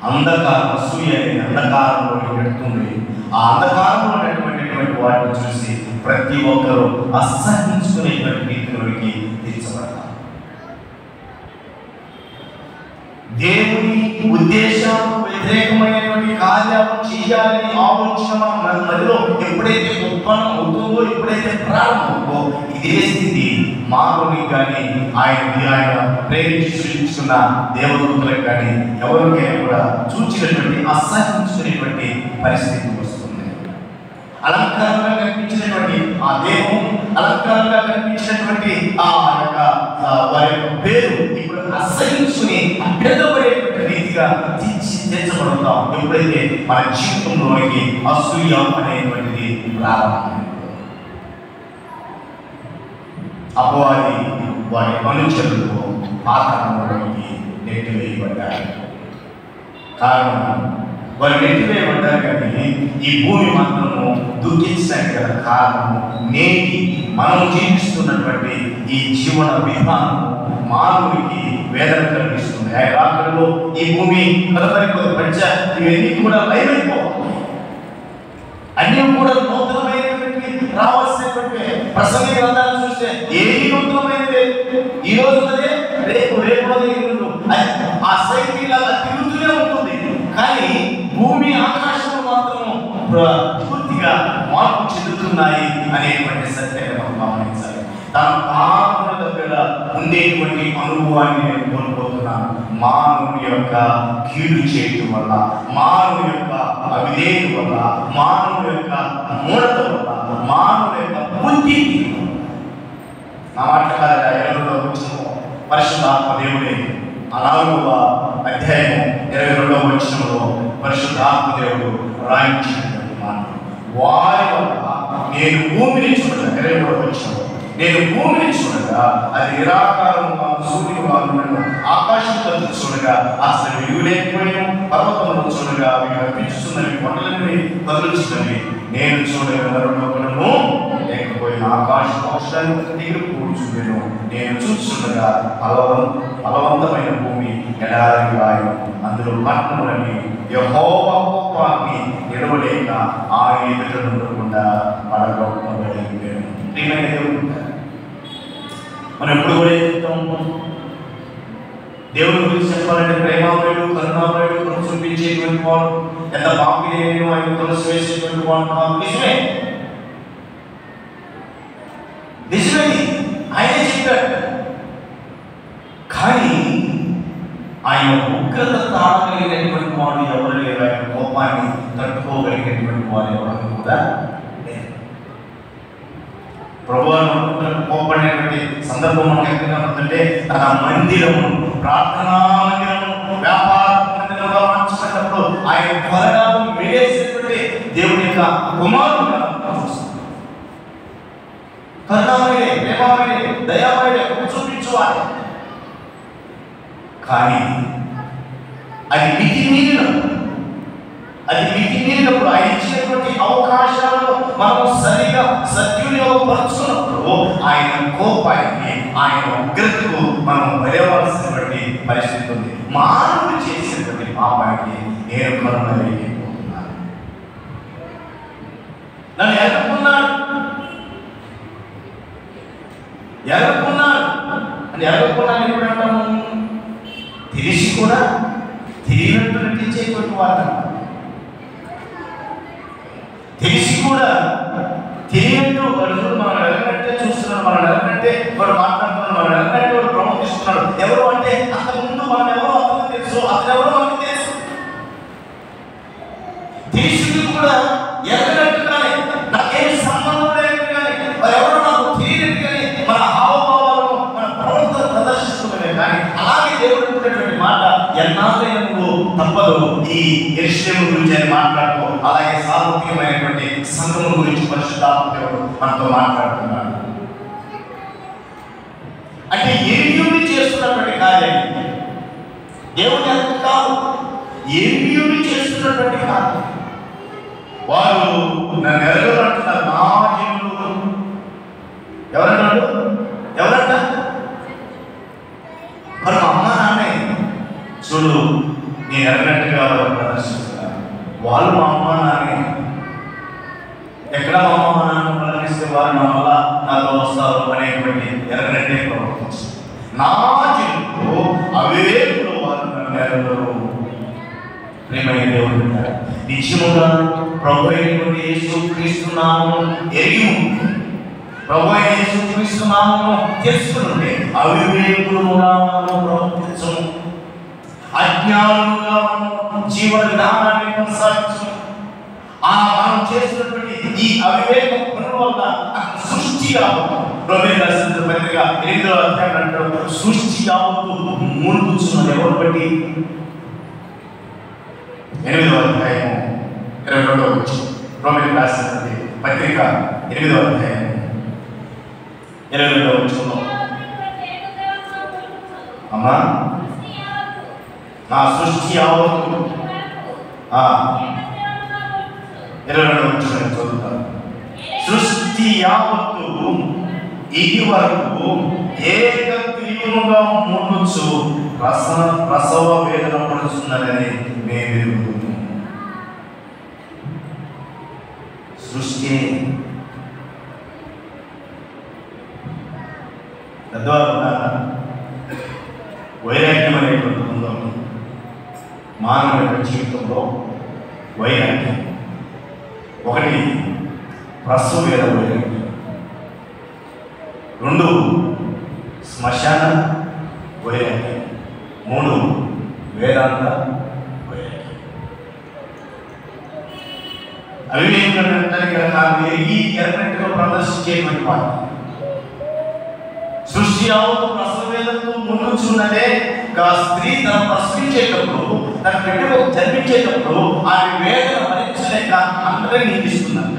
అంధకారం అసూయ అనేది అంధకారంలో పెడుతుంది. ఆ అంధకారంలో ఉన్నటువంటి వాటిని చూసి ప్రతి ఒక్కరూ అసహించుకునేటువంటి రీతిలోకి తీర్చబడతారు. దేవుని ఉద్దేశాలకు వ్యతిరేకమైనటువంటి కార్యాలు చేయాలని ఆలోచన మన మదిలో ఎప్పుడైతే ఉత్పన్నం అవుతుందో, ఎప్పుడైతే ప్రారంభమవుతుందో ఇదే స్థితి మానవునికి కానీ ఆయన ప్రేమించి సృష్టించుకున్న దేవదూతలకు కానీ ఎవరికైనా కూడా చూచినటువంటి అసహించుకునేటువంటి పరిస్థితి వస్తుంది. అలంకారంగా కనిపించినటువంటి ఆ దేహం, అలంకారంగా కనిపించినటువంటి ఆ యొక్క వారి యొక్క పేరు ఇప్పుడు అసహించుకుని అభ్యర్థపడేటువంటి రీతిగా తీర్చిదిద్దబడతాం ఎప్పుడైతే మన జీవితంలోనికి అసూయ అనేటువంటిది ప్రారంభమైంది. అపవాది వారి అనుచరులు పాతాళంలోకి నెట్టివేయబడ్డారు. కారణం వారు నెట్టివేయబడ్డారు, కానీ ఈ భూమి మాత్రము దుఃఖించడానికి గల కారణము నేటి మనం జీవిస్తున్నటువంటి ఈ జీవన విధానం మానవుడికి వేదన కలిగిస్తుంది. రాత్రుల్లో ఈ భూమి పంచ ఇవన్నీ కూడా లైవైపోవాలి. అన్నీ కూడా నూతనమైనటువంటి రావాల్సినటువంటి ప్రసంగ గ్రంథాలు చూస్తే ఏది నూతనమైనది ఈ రోజు ఉన్నదే రేపు ఆ సైకిల్ అలా తిరుగుతూనే ఉంటుంది. కానీ భూమి ఆకాశం మాత్రం పూర్తిగా మార్పు చెందుతున్నాయి అనేటువంటి సత్యాన్ని మనం గమనించాలి. తన పాపముల దగ్గర ఉండేటువంటి అనుభవాన్ని నేను కోల్పోతున్నాను. మానవుని యొక్క కీడు చేయటం వల్ల, మానవుని యొక్క అవిధేయత వల్ల, మానవుని యొక్క మూఢత వల్ల, మానవుని యొక్క బుద్ధి. నా మాట కాదు, ఎవరిలో వచ్చిన పరిశుద్ధాత్మ దేవుడే 4వ అధ్యాయం 22వ వచనంలో పరిశుద్ధాత్మ దేవుడు రాయించినటువంటి మాట, వారి వల్ల నేను భూమిని చూడగా, 23వ వచనంలో నేను భూమిని చూడగా అది నిరాకారముగా సూర్యుడుగా నన్ను ఆకాశం తట్టు చూడగా అసలు వెలుగు లేకపోయాను, పర్వతములను చూడగా అవి కనిపించుతున్నవి, కొండలని కదులుచున్నవి. నేను చూడగా మరొకడును లేకపోయిన ఆకాశ పక్షులను దగ్గర కూర్చుండెను. నేను చూస్తుండగా ఫలవంతమైన భూమి ఎడారి వాయు, అందులో పట్టణములని యెహోవా కోపాన్ని నిలవలేక ఆయన ఎదుట ఉండకుండా పడగొట్టబడి. మనం ఎప్పుడు కూడా చెప్తాం, దేవుడి గురించి చెప్పాలంటే ప్రేమామయుడు, కరుణామయుడు, కృప చూపించేటువంటి వాడు, ఎంత పాపి లేని ఆయన తులసి వేసేటువంటి వాడు కాదు. నిజమే, ఆయనే చెప్పాడు. కానీ ఆయన ఉగ్రత తాళగలిగినటువంటి వాడు ఎవరు లేరు, ఆయన కోపాన్ని తట్టుకోగలిగినటువంటి వాడు ఎవరు కూడా లేరు. ప్రభువును కోపడినటువంటి సందర్భం మనకు ఎక్కడ కనబడుతుంటే, తన మందిరము, ప్రార్థనా మందిరము వ్యాపార మందిరంగా మార్చుకున్నప్పుడు ఆయన త్వరగా మిగేసినటువంటి దేవుని యొక్క కుమారుడుగా కరుణామయుడే, ప్రేమామయుడే, దయామయుడే, చూపించువాడు. కానీ అది మితిమీరినప్పుడు ఆయన ఇచ్చినటువంటి అవకాశాలను మనం సరిగా సద్వినియోగపరుచుకున్నప్పుడు ఆయన కోపానికి, ఆయన ఉగ్రతకు మనం బలవలసినటువంటి పరిస్థితి ఉంది. మానవుడు చేసినటువంటి పాపానికి నేను కరుణైపోతున్నాను. నన్ను ఎదుర్కొన్నాడు అని ఎదుర్కొన్నాను ఎప్పుడు అంటాము? తెలిసి కూడా తెలియనట్టు నటించేటువంటి వారు, తెలిసి కూడా తెలియనట్టు వాడు మనం ఎలాగంటే చూస్తున్నాడు, మనం ఎలాగంటే వాడు మాట్లాడుతున్నాడు, మనం ఎలాగంటే వాడు ప్రవర్తిస్తున్నాడు. ఎవరు అంటే అంతకుముందు మనం ఎవరో అతనికి తెలుసు, అతను ఎవరో మనకి తెలుసు. తెలిసి కూడా ఎలాగట్టుగానే నాకేం సంబంధం లేనట్టుగానే, మరి ఎవరో నాకు తెలియనట్టుగానే మన హావభావాలను, మన ప్రవర్తన ప్రదర్శిస్తున్నామే. కానీ అలాగే దేవుడు చెప్పినటువంటి మాట ఎన్నాళ్ళైనా నువ్వు తప్పదు ఈ యెరూషలేము గురించి అని మాట్లాడుతూ, అలాగే సార్వత్రికమైనటువంటి సంఘం గురించి పరిశుద్ధాత్మ దేవుడు మనతో మాట్లాడుతున్నాడు. అంటే ఏమియుని చేస్తున్నటువంటి కార్యాన్ని దేవుని అంత కాదు, ఏమియుని చేస్తున్నటువంటి కార్యం. వారు నన్ను ఎరగలంటున్నారు, నా జనులు. ఎవరంటాడు? ఎవరంట? మరి మా అమ్మ నాన్నే చూడు, నేను ఎరగనట్టుగా వారు ప్రదర్శిస్తున్నారు. వాళ్ళు మా అమ్మ నాన్నే. ఎక్కడ మా అమ్మ నాన్న ప్రదర్శిస్తే వారు నా వల్ల నాతో వస్తారు అనేటువంటి ఎరగనట్టే ప్రవర్తించారు. నా జనులు అవివేకులు, వారు నన్ను ఎరగరు. ప్రేమైన దేవుడు నిజముగా ప్రభు అయినటువంటి యేసుక్రీస్తు నామమును ఎరిగి ఉంది, ప్రభు అయిన యేసుక్రీస్తు నామమును తెలుసుకుని అవివేకులుగా మనము ప్రవర్తించము, అజ్ఞానులుగా మనము జీవ విధానాన్ని కొనసాగించము. మనం చేసినటువంటి ఈ అవివేక పనుల వల్ల సృష్టి యావత్తు, రోమీయులకు రాసిన పత్రిక 8వ అధ్యాయం అంటారు, సృష్టి యావత్తు మూలుగుచున్నది ఎవరు బట్టి? 8వ అధ్యాయం 22వ వచనం, రోమీయులకు రాసిన పత్రిక 8వ అధ్యాయం 22వ వచనంలో, అమ్మా నా సృష్టి యావత్తు 22వ వచనం చదువుతాను. సృష్టి యావత్తు ఇది వరకు ఏకగ్రీవముగా తీవ్రంగా మూడొచ్చు ప్రసవ వేదన పడుతున్నదని మేము ఎరుగుతున్నాము. సృష్టి తద్వారా వైరాగ్యం అనేటువంటి ఉందాం. మానవ జీవితంలో వైరాగ్యం ఒకటి ప్రసవ వేద వైరాగ్యం, రెండు శ్మశాన వైరాగ్యం, మూడు వేదాంత వైరాగ్యం. అవివేకానికి నాకు ఎరిగి ఎర్రనట్టుగా ప్రదర్శించేటువంటి వాడు. సృష్టి యావత్తు ప్రసవేదంతో ముందున్నదే స్త్రీ తను ప్రసవించేటప్పుడు, తన బిడ్డకు జన్మించేటప్పుడు ఆమె వేదన భరించలేక అందరినీ నిందిస్తున్నాడు.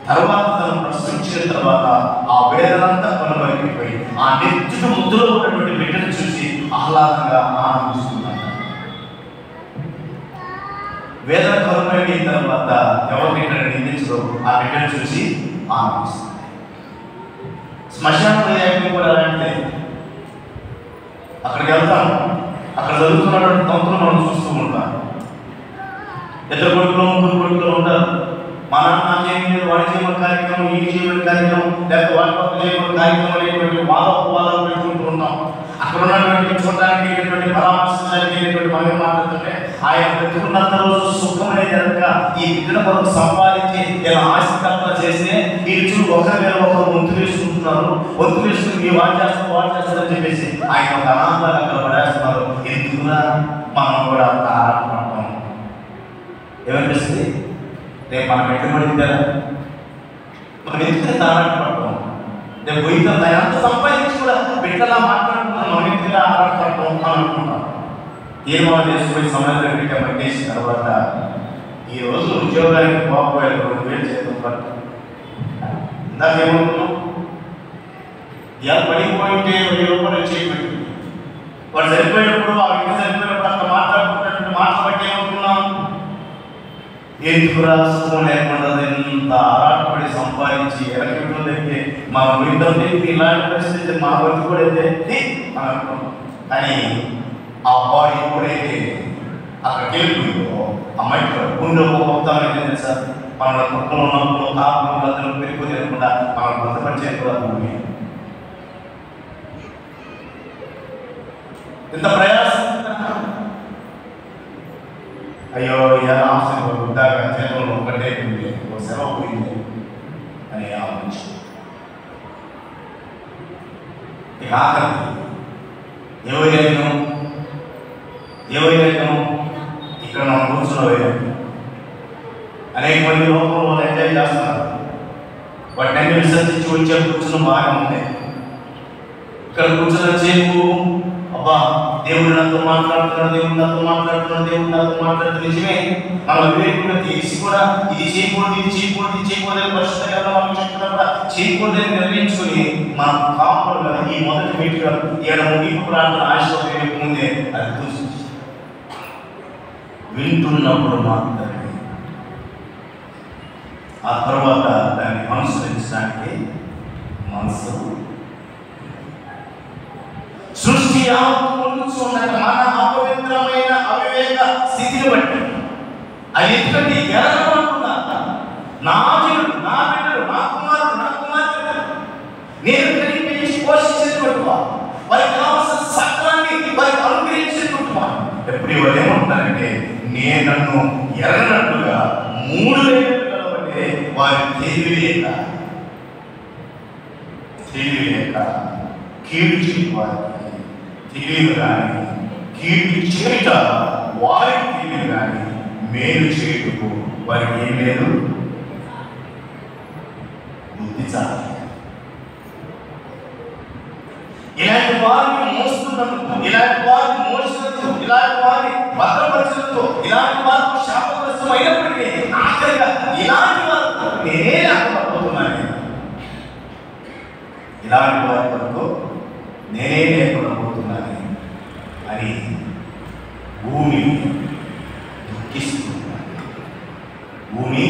తర్వాత తను ప్రసవించిన తర్వాత ఆ వేదనంతా కొనబడిపోయి ఆ నెత్తుడు ముద్దులో ఉన్నటువంటి బిడ్డను చూసి ఆహ్లాదంగా ఆనందిస్తున్నాడు. వేదన కొనబడిన తర్వాత ఎవరిని నిందించడం ఆ బిడ్డను చూసి ఆనందిస్తుంది. శ్మశాన వైరాగ్యం కూడా అలాంటిదే. అక్కడికి వెళ్తాం, అక్కడ జరుగుతున్నటువంటి తంతులు మనం చూస్తూ ఉంటాం. ఇద్దరు కొడుకులు ముగ్గురు కొడుకులు ఉంటారు. మా నాన్న చేయలేదు, వాడి చేయమని కార్యక్రమం, ఈ చేయమని కార్యక్రమం, లేకపోతే వాడి పక్క చేయమని కార్యక్రమం అనేటువంటి వాదోపవాదాలు పెట్టుకుంటూ ఉంటాం. అక్కడ ఉన్నటువంటి చూడడానికి వెళ్ళేటువంటి పరామర్శించడానికి వెళ్ళేటువంటి మనం మాట్లాడుతుంటే ఆయన పెట్టుకున్నంత రోజు సుఖం అనేది కనుక ఈ బిడ్డల కొరకు సంపాదించి ఇలా ఆశకల్పన చేస్తే ఈ రుచులు ఒకరి మీద ఒకరు వంతు వేసుకుంటున్నారు. వంతు వేసుకుని మీ వాడు చేస్తారని చెప్పేసి ఆయన ఒక అనాథాలు అక్కడ పడేస్తున్నారు. ఎందుకున్నా మనం కూడా ఆరాటపడతాం. ఏమనిపిస్తుంది? రేపు మనం ఎట్టుబడిద్దారా? మనం ఎందుకంటే ఆరాటపడతాం? రేపు పోయితే ఎంత సంపాదించి కూడా బిడ్డలా మాట్లాడుతున్నాం, మనం ఎందుకంటే ఆరాటపడతాం అని అనుకుంటాం. ఏమో చేసుకుని సమయంలో బిడ్డ పట్టేసిన తర్వాత ఈరోజు ఉద్యోగానికి పోకపోయారు, 2000 చేతులు పట్టు. ఇందాక ఏమనుకున్నాం? ఇలా పడిపోయింటే 1000 రూపాయలు చేయబట్టి వాడు సరిపోయినప్పుడు ఆ వ్యక్తి సరిపోయినప్పుడు అక్కడ మాట్లాడుకున్నటువంటి మాటలు బట్టి ఏమనుకున్నాం? ఎందుకురా సుఖం లేకుండా ఎంత ఆరాటపడి సంపాదించి ఎలక్ట్రికైతే మా వీళ్ళంటే ఇలాంటి పరిస్థితి మా బతుకు కూడా అయితే అని అనుకున్నాం. కానీ ఆ బాడీ ఎప్పుడైతే అక్కడికి వెళ్ళిపోయిందో ఆ మట్టి గుండె పోతామని సార్ మన కుక్కలు ఉన్నప్పుడు కాపులు గద్దలు పెరిగిపోతే లేకుండా మనం బతపరిచే కూడా భూమి ఇంత ప్రయాసం. అయ్యో ఇలా ఆశలు వృద్ధాగా చేతుల్లో ఒకటే పోయింది, ఒక సెలవు పోయింది అని ఆలోచించు. ఇక ఆఖరి ఏ వైరాగ్యం ఇక్కడ మనం కూర్చున్న వైరాగ్యం. అనేక మంది లోకంలో వాళ్ళు ఎంజాయ్ చేస్తున్నారు, వాటిని విసర్జించి వచ్చే కూర్చున్న బాగా ఉంది. ఇక్కడ కూర్చున్న చేపు అబ్బా దేవుడు నాతో మాట్లాడుతున్నాడు, దేవుడు నాతో మాట్లాడుతున్నాడు, దేవుడు నాతో మాట్లాడుతున్న నిజమే. మన వివేకంగా తెలిసి కూడా ఇది చేయకూడదు, ఇది చేయకూడదు, ఇది చేయకూడదు పరిస్థితి మనం చెప్తున్నా కూడా చేయకూడదని నిర్ణయించుకొని మనం కాపాడు కదా. ఈ మొదటి మీటిగా 7 ముగింపు ప్రాంతం ఆశీర్వాదం ముందే అది చూసి వింటున్నప్పుడు మాత్రమే ఆ తర్వాత దాన్ని అనుసరించడానికి మనసు సృష్టి చూడక మన అపవిత్రమైన అవివేక స్థితిని బట్టి అది ఎందుకంటే ఎరగబడుతున్నా నా జీవుడు, నా బిడ్డలు, నా కుమారుడు, నా కుమార్తె నేను కలిపి పోషించేటువంటి వారికి కావాల్సిన సత్వాన్ని వారికి అనుగ్రహించేటువంటి ఎప్పుడు వాళ్ళు ఏమంటారంటే నేను నన్ను ఎరగనట్టుగా 3 లేనట్టుగా కాబట్టి వారి తెలివి లేక కీడు చేయు వారికి తెలియదు కానీ కీడు చేయుట వారికి తెలియదు కానీ మేలు చేయుటకు వారికి ఏం లేదు, బుద్ధి చాలు. ఇలాంటి వారిని మోస్తున్నందుకు, ఇలాంటి వారిని మోసినందుకు, ఇలాంటి వారిని భద్రపరిచినందుకు, ఇలాంటి వారికి శాపగ్రస్తం అయినప్పటికీ ఆఖరిగా ఇలాంటి వారికి నేనే లేకపోతున్నాను, ఇలాంటి వారి వరకు నేనే లేకుండా పోతున్నాను అని భూమి దుఃఖిస్తున్నాను. భూమి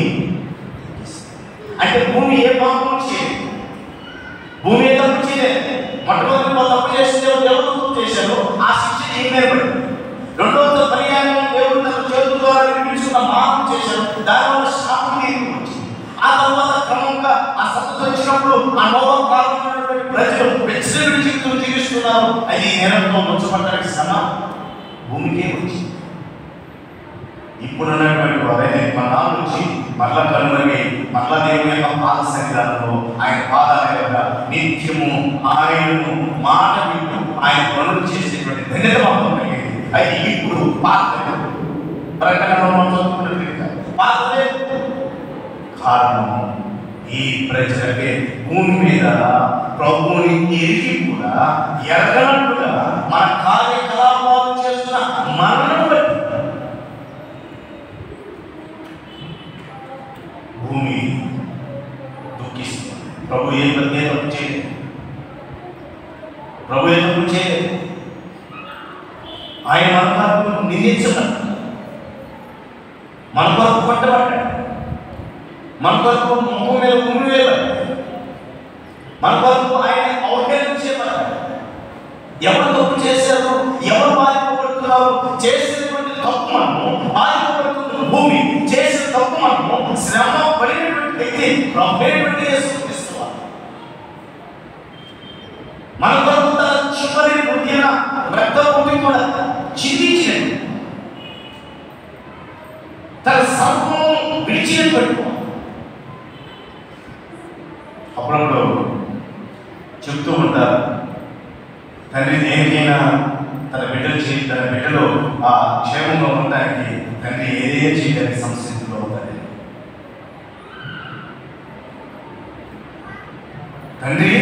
అంటే భూమి ఏ పాపం చేయలేదు, భూమి ఏ తప్పు చేయలేదు. మొట్టమొదటి తప్పు చేస్తే దేవుడు చేశారు, ఆ శిక్ష ఏం ఏర్పడింది. రెండవ పర్యాయం దేవుడు తన చేతుల ద్వారా నిర్మించుకున్న మార్పు చేశారు, దానివల్ల శాపం వచ్చింది. ఆ తర్వాత క్రమంగా ఆ సత్తు వచ్చినప్పుడు ఆ నోవా కాలంలో ప్రజలు వెచ్చని జీవితం జీవిస్తున్నారు. అది నేరంతో ముంచబడడానికి శ్రమ భూమికే వచ్చింది. ఇప్పుడున్నటువంటి వారైతే మనాల నుంచి మరల కనుమరుగై మరల దేవుని యొక్క పాద సన్నిధానంలో ఆయన పాదాల యొక్క నిత్యము ఆయనను మాట వింటూ ఆయన పనులు చేసేటువంటి ధన్యత మాత్రం కలిగేది. అది ఇప్పుడు పాత్ర పాత్రే కారణము ఈ ప్రజలకే భూమి మీద ప్రభువుని ఎరిగి కూడా ఎరగనట్టుగా మన కార్యకలాపాలు చేస్తున్న మనను బట్టి భూమి దుఃఖిస్తుంది. ప్రభు ఏ తప్పు చేయలేదు, ప్రభు ఏ తప్పు చేయలేదు. ఆయన మన కొరకు నిందించబడ్డాడు, మన కొరకు కొట్టబడ్డాడు, మన కొరకు ముఖం మీద ఉమ్మి వేయబడ్డాడు, మన కొరకు ఆయన అవహేళించబడ్డాడు. ఎవరు తప్పు చేశారు, ఎవరు బాధింపబడుతున్నారు, చేసినటువంటి తప్పు మనము బాధింపబడుతున్న భూమి, చేసిన తప్పు మనము శ్రమ పడినటువంటి వ్యక్తి ప్రభువైనటువంటి యేసుక్రీస్తు మన కొరకు తన చివరి బుద్ధిన రక్తపుట్టి కూడా చిందించినట్టు తన సర్వం విడిచినట్టు అప్పుడప్పుడు చెప్తూ ఉంటారు, తండ్రి దేనికైనా తన బిడ్డలో ఆ క్షేమంగా ఉండడానికి తండ్రి ఏదే చేయడానికి సంసిద్ధంలో ఉంటుంది. తండ్రి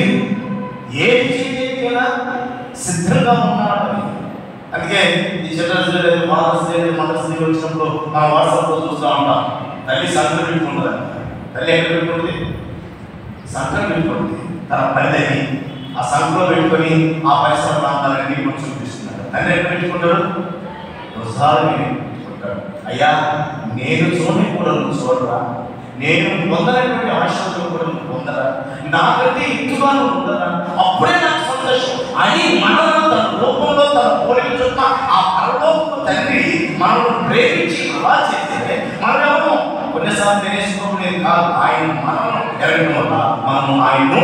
ఏది చేయడానికైనా సిద్ధంగా ఉన్నాడు. అందుకే ఈ చిల్డ్రన్స్ డే, మదర్స్ డే వచ్చినప్పుడు మన వాట్సాప్లో చూస్తూ ఉంటాం, తల్లి సంకరం పెట్టుకుంటుంది. తల్లి ఎక్కడ పెట్టుకుంటుంది? సంకరం పెట్టుకుంటుంది. తన పరిధిని ఆ సంకలో పెట్టుకొని ఆ పరిసర ప్రాంతాలన్నీ మనం చూపిస్తున్నారు. తండ్రి ఎక్కడ పెట్టుకుంటాడు? ఒకసారి పెట్టుకుంటాడు. అయ్యా నేను చూడని కూడా నువ్వు చూడరా, నేను పొందనటువంటి ఆశతో కూడా నువ్వు పొందరా, నాకంటే ఎక్కువగా నువ్వు ఉండరా, అప్పుడే నాకు సంతోషం అని మనలో తన రూపంలో తన పోలిక చొప్పున ఆ పరలోకపు తండ్రి మనల్ని ప్రేమించి అలా చేస్తే మనమేమో కొన్నిసార్లు నేర్చుకోలేదు కాదు, ఆయన మనం ఎరగడం వల్ల మనం ఆయన్ను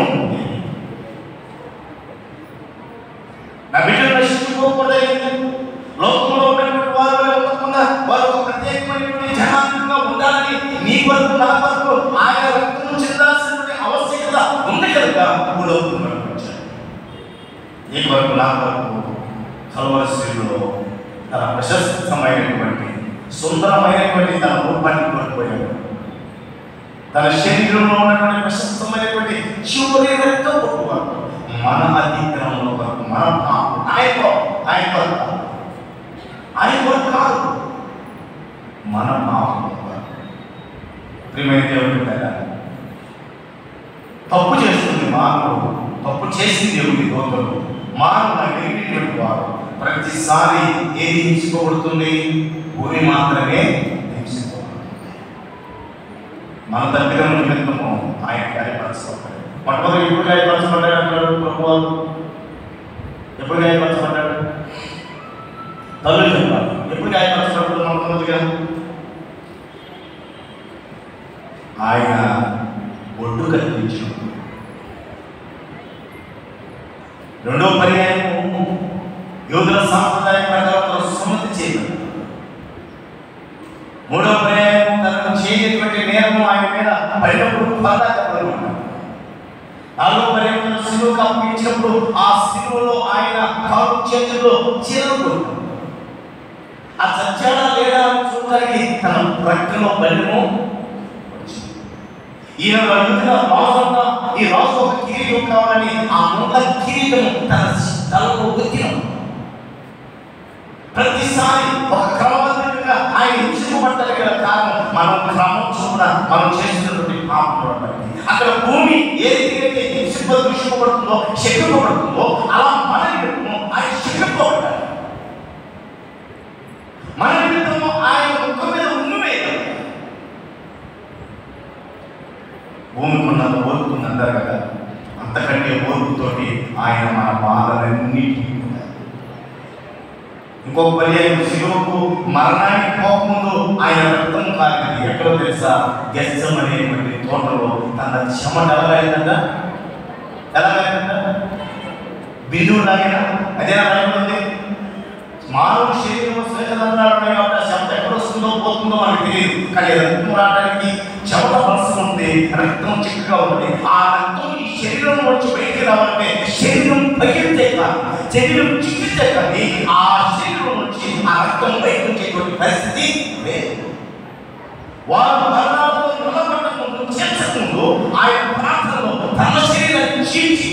నా బిడ్డలు నశించుకోకూడదు. లోకంలో ఉన్నటువంటి వారు ఉండకుండా వారు ఒక ప్రత్యేకమైనటువంటి జనాంగంగా ఉండాలని నీ వరకు నా వరకు ఆయన రక్తం చెందాల్సినటువంటి ఆవశ్యకత ఉంది కనుక భూలోకం వచ్చాడు. నీ వరకు నా వరకు కల్వరిలో తన ప్రశస్తమైనటువంటి సుందరమైనటువంటి తన రూపాన్ని కోల్పోయాడు. తన శరీరంలో ఉన్నటువంటి ప్రశస్తమైనటువంటి చివరి రక్తం కొట్టువాడు మన అధికారంలో వరకు మన ఆయన వరకు కాదు, మన పాపం ప్రియమైన దేవుడు కదా. తప్పు చేస్తుంది మానవుడు, తప్పు చేసింది దేవుడి దోతలు మానవుడు ఎరిగినటువంటి వారు ప్రతిసారి ఏది హింసించబడుతుంది? భూమి మాత్రమే హింసించబడుతుంది. మన తప్పిదం నిమిత్తము ఆయన గాయపరచబడ్డాడు. మొట్టమొదటి ఎప్పుడు గాయపరచబడ్డాడు అంటాడు ప్రభువారు? ఎప్పుడు గాయపరచబడ్డాడు? తల్లి చెప్పాలి. ఎప్పుడు గాయపరచబడ్డాడు? మొట్టమొదటిగా ఆయన ఒడ్డు కల్పించినప్పుడు. రెండో పర్యాయము యోధుల సాంప్రదాయం ప్రకారం సుమతి చేయబడ్డాడు. మూడో పర్యాయం తనను చేయటువంటి నేరము ఆయన మీద పడినప్పుడు పదార్థపడమన్నాడు. నాలుగో పర్యాయం శిలువకు అప్పగించినప్పుడు ఆ శిలువలో ఆయన కాలు చేతుల్లో చీరలు ఆ చచ్చాడా లేడా చూడడానికి తన ప్రక్కలో బలిము ఈయన రాజున్న ఈ రాజు ఒక కిరీటం కావాలని ఆ ముందు కిరీటం తన తలకు గుర్తినం. ప్రతిసారి ఒక క్రమబద్ధంగా ఆయన హింసించబడ్డానికి గల కారణం మనం క్రమం చొప్పున మనం చేసినటువంటి పాపం. అక్కడ భూమి ఏ రీతికైతే దూషింపబడుతుందో శక్తింపబడుతుందో అలా మన నిమిత్తము ఆయన శక్తింపబడ్డాడు. మన నిమిత్తము ఆయన ముఖం మీద ఉమ్మివేయాలి. భూమికి ఉన్నంత ఓర్పుంది అంటారు కదా, అంతకంటే ఓర్పుతోటి ఆయన మన బాధలన్నిటికీ ఇంకొక పర్యాయం శిలువకు మరణానికి పోకముందు ఆయన రక్తం కాలింది. ఎక్కడో తెలుసా? గెత్సెమనే తోటలో తన చెమట ఎలాగైందంట, బిందువు లాగిన అదేనా రాయబడింది. మానవ శరీరంలో శ్వేతరంధ్రాలు ఉన్నాయి కాబట్టి ఆ చెమట ఎక్కడ వస్తుందో పోతుందో మనకు తెలియదు. కానీ రక్తం రావడానికి చెమట వలస ఉంది, రక్తం చిక్కగా ఉంటుంది. ఆ రక్తం ఈ శరీరం వచ్చి బయటికి రావాలంటే శరీరం పగిలితే కానీ, శరీరం చిక్కితే కానీ ఆ శరీరం నుంచి ఆ రక్తం బయటకు వచ్చేటువంటి పరిస్థితి లేదు. వారు మరణాలతో నిలబడక ముందు చేర్చకముందు ఆయన ప్రార్థనలో తన శరీరాన్ని చీల్చి,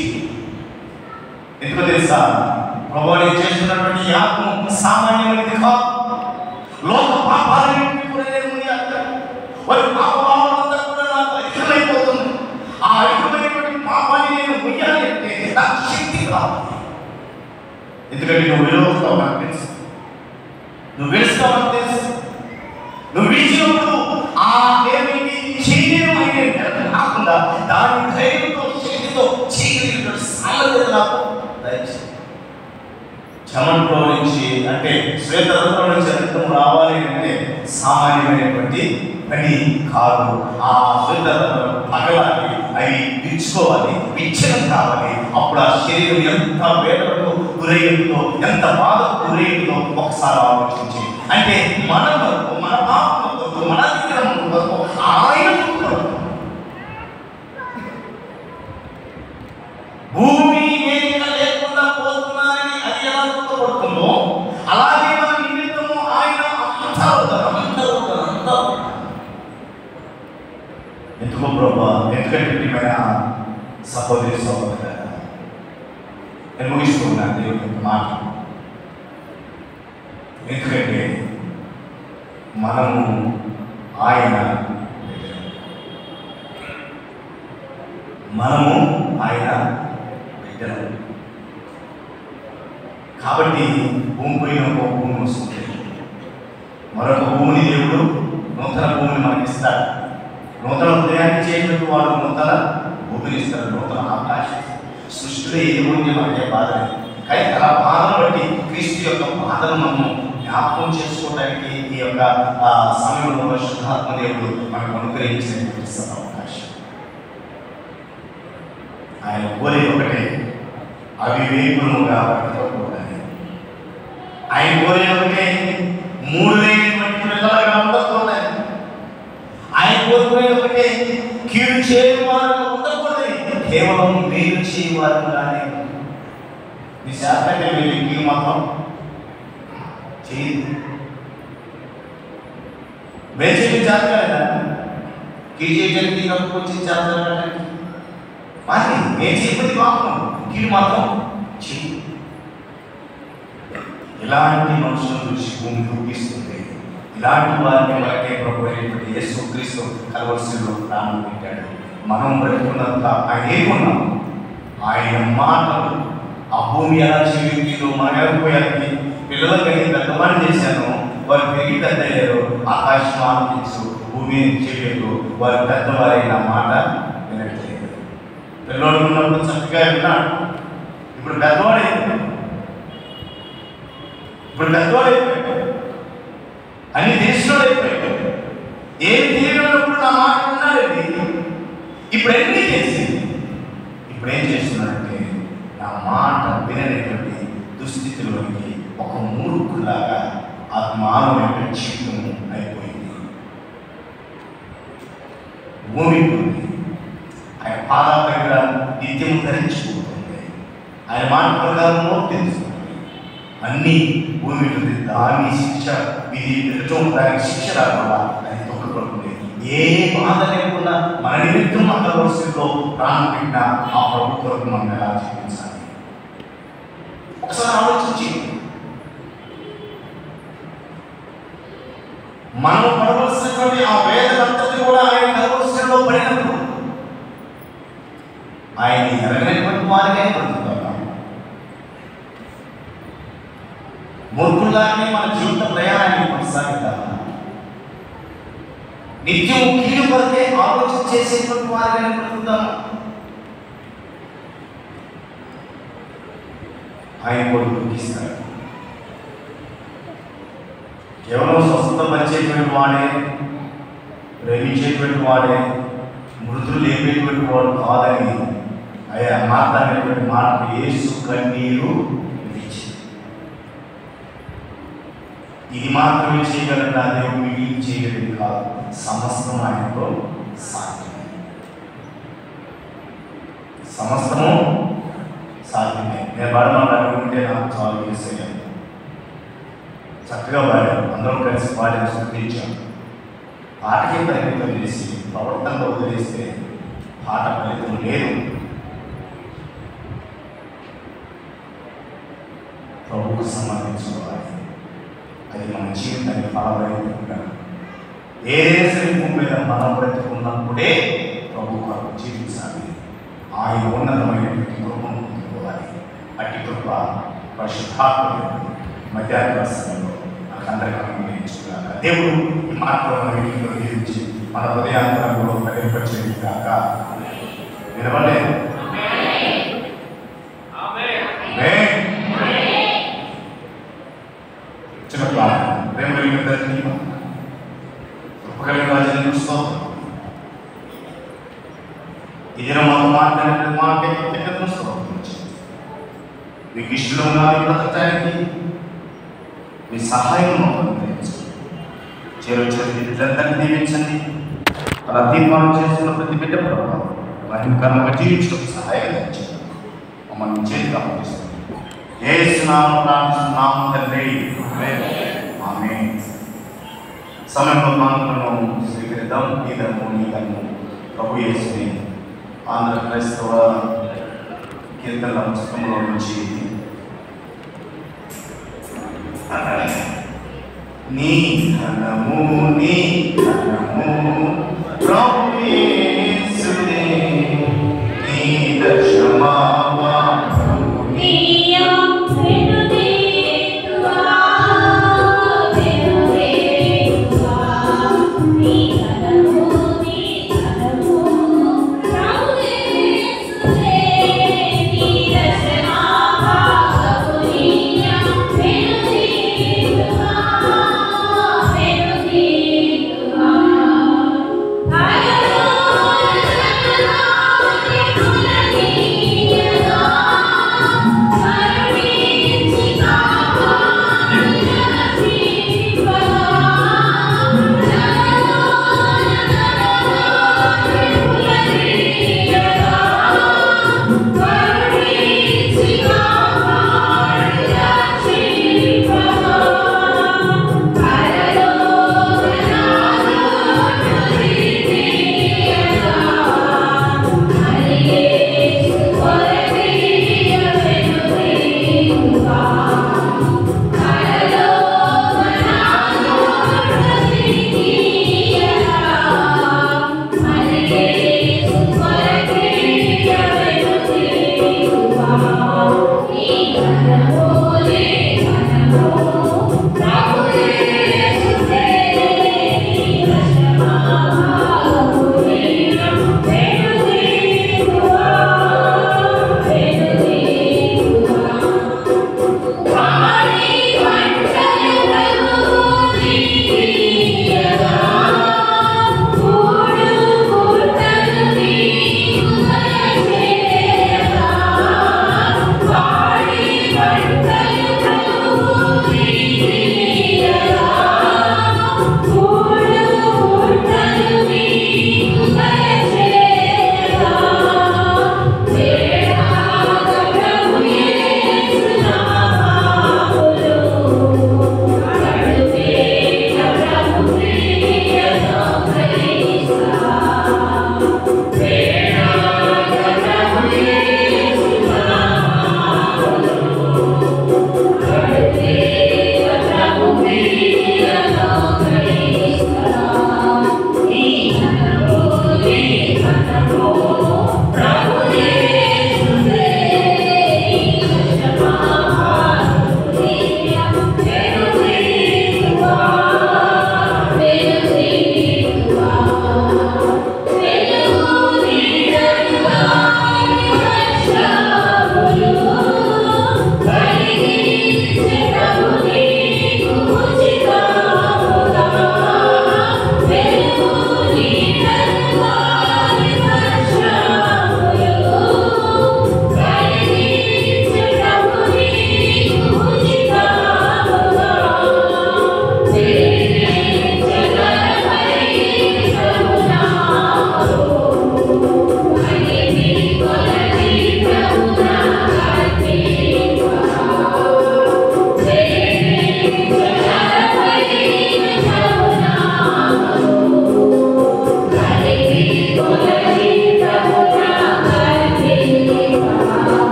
ఎందుకు తెలుసా? ప్రభువు చేస్తున్నటువంటి యాగం సామాన్యమైనది కాదు. లోక పాపాలను వారి పాపాలంతా కూడా నాకు అధికమైపోతుంది. ఆ అధికమైనటువంటి పాపాన్ని నేను ముయ్యాలి అంటే నాకు శక్తి కాదు. ఎందుకంటే నువ్వు విలువస్తావు నాకు తెలుసు, నువ్వు వెలుస్తావు నాకు తెలుసు. నువ్వు విడిచినప్పుడు ఆ దేవునికి చేయలేని కాకుండా దాని ధైర్యంతో శక్తితో చేయగలిగినటువంటి సామర్థ్యత నాకు దయచేసి. చెమటలో నుంచి అంటే శ్వేతరంధ్రం నుంచి రక్తం రావాలి అంటే సామాన్యమైనటువంటి పని కాదు. ఆ శ్వేతరంధ్రం పగలాలి, అవి విచ్చుకోవాలి, విచ్ఛిన్నం కావాలి. అప్పుడు ఆ శరీరం ఎంత వేదనకు గురయ్యిందో, ఎంత బాధకు గురయ్యిందో ఒకసారి ఆలోచించి. అంటే మన వరకు, మన పాపం వరకు, మన అతిక్రమం వరకు ఆయన భూమి ఏక లేకుండా పోతున్నారని అది ఎలా గుర్తుపడుతుందో అలాగే మన నిమిత్తము ఆయన అంతా ఎందుకో ప్రభా, ఎందుకంటే ప్రియమైన సహోదరి సహోదరులారా, నేను ముగిస్తూ ఉన్నాను దేవుని యొక్క మాట. ఎందుకంటే మనము ఆయన బిడ్డలు కాబట్టి భూమి పైన ఒక భూమి వస్తుంది, మరొక భూమిని దేవుడు నూతన భూమిని మనకి ఇస్తాడు. నూతన హృదయాన్ని చేయడానికి వాడు నూతన భూమిని ఇస్తాడు, నూతన ఆకాశం. సృష్టిలో ఏది ఉంది మనకే బాధ లేదు. కానీ అలా బాధను బట్టి క్రీస్తు యొక్క బాధను మనము జ్ఞాపకం చేసుకోవడానికి ఈ యొక్క సమయంలో పరిశుద్ధాత్మ దేవుడు మనకు అనుగ్రహించినటువంటి అవకాశం. ఆయన కోరే ఒకటే, అవివేకులుగా బ్రతకకూడదని. ఆయన కోరే ఒకటే, మూడు లేనటువంటి పిల్లలుగా ఉండకూడదని. ఆయన కోరుకునే ఒకటే, కీడు చేయవారుగా ఉండకూడదని, కేవలం మేలు చేయవారుగానే. మీ శాస్త్రంగా మీరు కీడు మాత్రం చేయదు. మేలు చేయడం చేత కదా, కీడు చేయడానికి కప్పుకు వచ్చి చేస్తారంటే మరి నేను చేయబడి మాత్రం కీడు మాత్రం చేయి. ఇలాంటి మనుషులను చూసి భూమి దుఃఖిస్తుంది. ఇలాంటి వారిని మనకే ప్రభు అయినటువంటి యేసుక్రీస్తు కల్వరిలో ప్రాణం పెట్టాడు. మనం బ్రతుకున్నంత ఆయన ఏమున్నాం, ఆయన మాటలు ఆ భూమి ఎలా చెవికిందో మనం వెళ్ళిపోయానికి పిల్లలు కలిగి పెద్దవాడిని చేశాను, వారు పెరిగి పెద్ద అయ్యారు. ఆకాశం ఆనందించు, భూమి చెవిలు, వారు పెద్దవారైన మాట వినట్లేదు. పిల్లవాడు ఉన్నప్పుడు చక్కగా విన్నాడు, ఇప్పుడు పెద్దవాడైపోయాడు. అన్ని దేశంలో అయిపోయాడు. ఏం తెలియనప్పుడు నా మాట విన్నాడండి. ఇప్పుడు ఎన్ని చేసింది, ఇప్పుడు ఏం చేస్తున్నాడంటే నా మాట విననేటువంటి దుస్థితిలోకి ఒక మూర్ఖులాగా ఆ మానవ యొక్క జీవితం అయిపోయింది. భూమి ఆయన పాదాల దగ్గర నిత్యం ధరించుకుంటుంది. ఆయన మాట ప్రకారం తెలుస్తుంది. అన్నీ భూమి దాని శిక్ష విధి ఎదుటం, దానికి శిక్ష రాకుండా అది తొక్కబడుతుంది. ఏ బాధ లేకుండా మన నిమిత్తం మన పరిస్థితిలో ప్రాణం పెట్టిన ఆ ప్రభుత్వం మనం ఎలా జీవించాలి ఒకసారి ఆలోచించి. మనం పడవలసినటువంటి ఆ వేదనంతటి కూడా ఆయన కలవలసిలో పడినప్పుడు ఆయన ఎరగనటువంటి వారిగా బ్రతుకుతాం. మూర్ఖుల్లానే మన జీవిత ప్రయాణాన్ని కొనసాగిద్దామా? నిత్యం కీడు కొరకే ఆలోచన చేసేటువంటి వారిగా బ్రతుకుతామా? ఆయన కూడా దుఃఖిస్తాడు. కేవలం స్వస్థపరిచేటువంటి వాడే, ప్రేమించేటువంటి వాడే, మృతులు లేపేటువంటి వాడు కాదని అయ్యా మాట్లాడేటువంటి మాటకు యేసు కన్నీరు విడిచింది. ఇది మాత్రమే చేయగలరు నా దేవుడు, మిగిలి చేయగలిగి కాదు, సమస్తం ఆయనతో సాధ్యమే. సమస్తము సాధ్యమే. నేను పాడమంటే నాకు చాలు చేసేయాలి. చక్కగా పాడాను, అందరం కలిసి పాడిన స్తుతించాను. పాటకే పరిమితం చేసి ప్రవర్తనలో వదిలేస్తే పాట ఫలితం లేదు. ప్రభువుకు సమర్పించుకోవాలి. అది మన జీవితాన్ని ఫలభరితంగా ఏ శరీరం మీద మనం బ్రతుకున్నప్పుడే ప్రభు కొరకు జీవించాలి. ఆయన ఉన్నతమైనటువంటి కృపను పొందుకోవాలి. అట్టి కృప పరిశుద్ధాత్మ మధ్యాహ్న సమయంలో మనకందరికీ అనుగ్రహించుగాక. దేవుడు ఈ మాటలను వీటిలో దీవించి మన హృదయాంతరంలో ప్రకటింపచేయును గాక. వినవలేదు చిన్న ప్రార్థన. ప్రేమ కలిగిన తండ్రి, కృప కలిగిన రాజు స్తోత్రం. ఈ దినం మాకు మాట్లాడిన మాకే కృతజ్ఞతలు స్తోత్రించండి. మీకు ఇష్టం ఉన్నది బ్రతకడానికి మీ సహాయం అనుగ్రహించండి. చేరొచ్చేది బిడ్డలందరినీ దీవించండి. అలా తీర్మానం చేస్తున్న ప్రతి బిడ్డ ప్రభావం మహిమకరంగా జీవించడం సహాయం అందించండి. మమ్మల్ని చేతిగా పంపిస్తుంది. యేసునామమున ప్రార్థిస్తున్నాము తండ్రి, ఆమేన్. సమయంలో మాత్రము స్వీకరిద్దాం. ఈ ధర్మము ప్రభు యేసుని ఆంధ్ర క్రైస్తవ కీర్తనల పుస్తకంలో నుంచి నీ ధనము ప్రభు యేసునే, నీ దర్శనమా Yeah.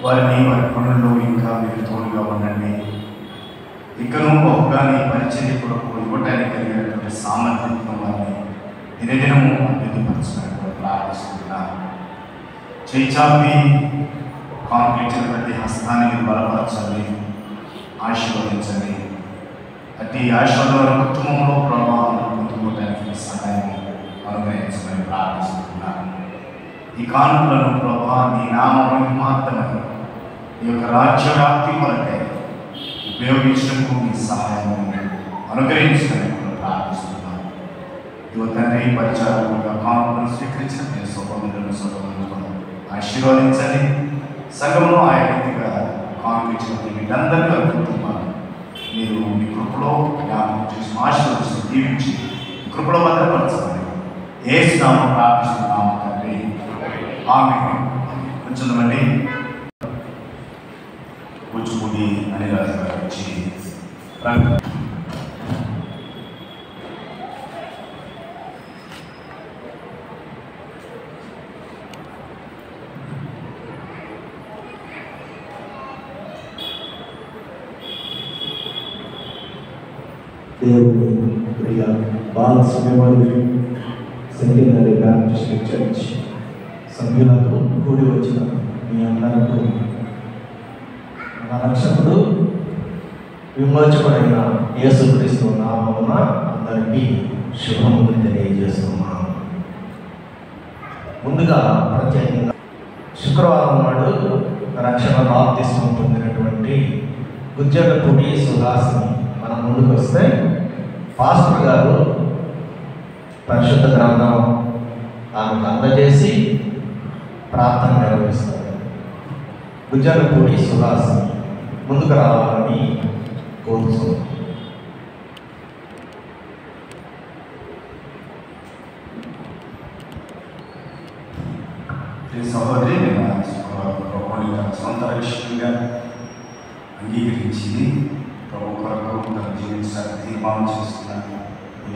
వారిని వారి పనుల్లో ఇంకా మీరు తోడుగా ఉండండి. ఇకను బహుగా నీ పరిచర్య కొరకు ఇవ్వటానికి కలిగినటువంటి సామర్థ్యంతో వారిని దినదినము అభివృద్ధిపరచినట్టు ప్రార్థిస్తున్నాను. చేచాపి కాంక్రీట్ ప్రతి హస్తాన్ని మీరు బలపరచాలి, ఆశీర్వదించండి. అతి ఆశీర్వాద కుటుంబంలో ప్రభావం పొందుకోవడానికి సహాయం అనుగ్రహించమని ప్రార్థిస్తున్నాను. ఈ కానుకలను ప్రభా నీ నామం మాత్రమే ఈ యొక్క రాజ్య వ్యాప్తి కొరకై ఉపయోగించడానికి మీ సహాయం అనుగ్రహించడానికి ప్రార్థిస్తున్నాను. యువతండ్రి పరిచారకులుగా కానుకలను స్వీకరించిన మీ సోదరులను ఆశీర్వదించండి. సంఘంలో ఆయన రీతిగా కానుకించిన వీటందరికీ అనుకుంటున్నాను. మీరు మీ కృపలో జ్ఞాపకం చేసి ఆశీర్వదిస్తూ దీవించి కృపలో భద్రపరచమని యేసు నామమున ప్రార్థిస్తున్నాము తండ్రి, ఆమేన్. కూర్చుందామండి. కూచిపూడి అనిరాజు గారు వచ్చి దేవుని ప్రియ బాల సమయవాది సెకండరీ బ్యాప్టిస్ట్ చర్చ్ సభ్యులకు కూడి వచ్చిన మీ అందరికీ మన రక్షకుడు విమోచకుడైన యేసుక్రీస్తు నామమున అందరికీ శుభములు తెలియజేస్తున్నాను. ముందుగా ప్రత్యేకంగా శుక్రవారం నాడు రక్షణ బాప్తిస్మం పొందినటువంటి గుజ్జలపూడి సుహాసిని మనం ముందుకు వస్తే పాస్టర్ గారు పరిశుద్ధ గ్రంథం ఆమెకు అందజేసి ప్రార్థన నిర్వహిస్తారు. గుజ్జలపూడి సుహాసిని ముందుకు రావాలని కోరుతున్నాను. సహోదరి సొంత రక్షకుడిగా అంగీకరించి ప్రభు కొరకు తన జీవించాలని తీర్మానం చేస్తున్నాను.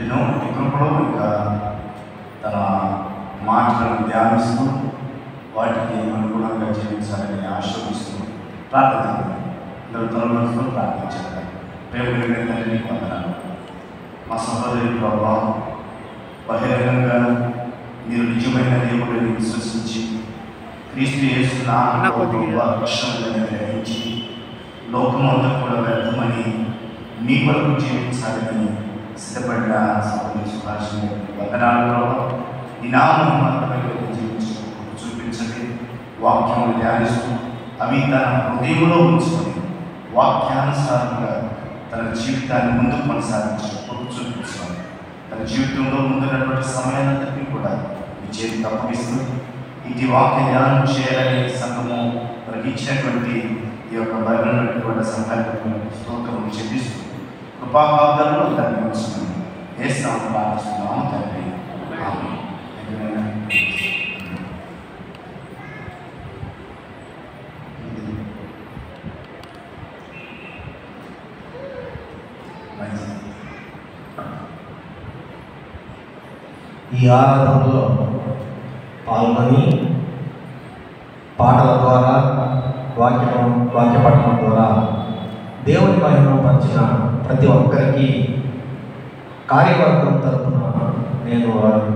ఎన్నో కృపలో ఇంకా తన మాటలను ధ్యానిస్తూ వాటికి అనుగుణంగా జీవించాలని ఆశీర్వదిస్తూ ప్రార్థిస్తున్నాను. తనలో ప్రార్థించాలి. ప్రేమ తండ్రి వందనాలు. మా సహోదరి ప్రభావం బహిరంగంగా మీరు నిజమైన దేవుడిని విశ్వసించి క్రీస్తు యేసు నామమున గ్రహించి లోకమంతా కూడా వ్యర్థమని మీ కొరకు జీవించాలని సిద్ధపడిన సహోదరి సుభాషిణి వందనాలు ప్రభావం. ఈ నామం మాత్రమే జీవించడం చూపించండి. వాక్యములు ధ్యానిస్తూ అవి తన హృదయంలో ఉంచుకొని వాక్యానుసారంగా తన జీవితాన్ని ముందుకు కొనసాగించడం చూపించాలి. తన జీవితంలో ముందున్నటువంటి సమయాన్ని కూడా మీ చేతికి అప్పగిస్తూ ఇది వాక్య ధ్యానం చేయాలని సంఘము గ్రహించినటువంటి ఈ యొక్క బైబిల్ సంఘాలకు స్తోత్రం చెల్లిస్తూ కృపాకాంతాలను దాన్ని ఉంచుతుంది. ఏ స్థానం ప్రార్థిస్తున్నాము తండ్రి. ఈ ఆరాధనలో పాల్గొని పాటల ద్వారా వాక్య పఠనం ద్వారా దేవుని మహిమను పంచిన ప్రతి ఒక్కరికి కార్యవర్గం తరపున నేను వారిని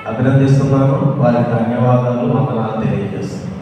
అభినందిస్తున్నాను. వారికి ధన్యవాదాలు, వందనాలు తెలియజేస్తున్నాను.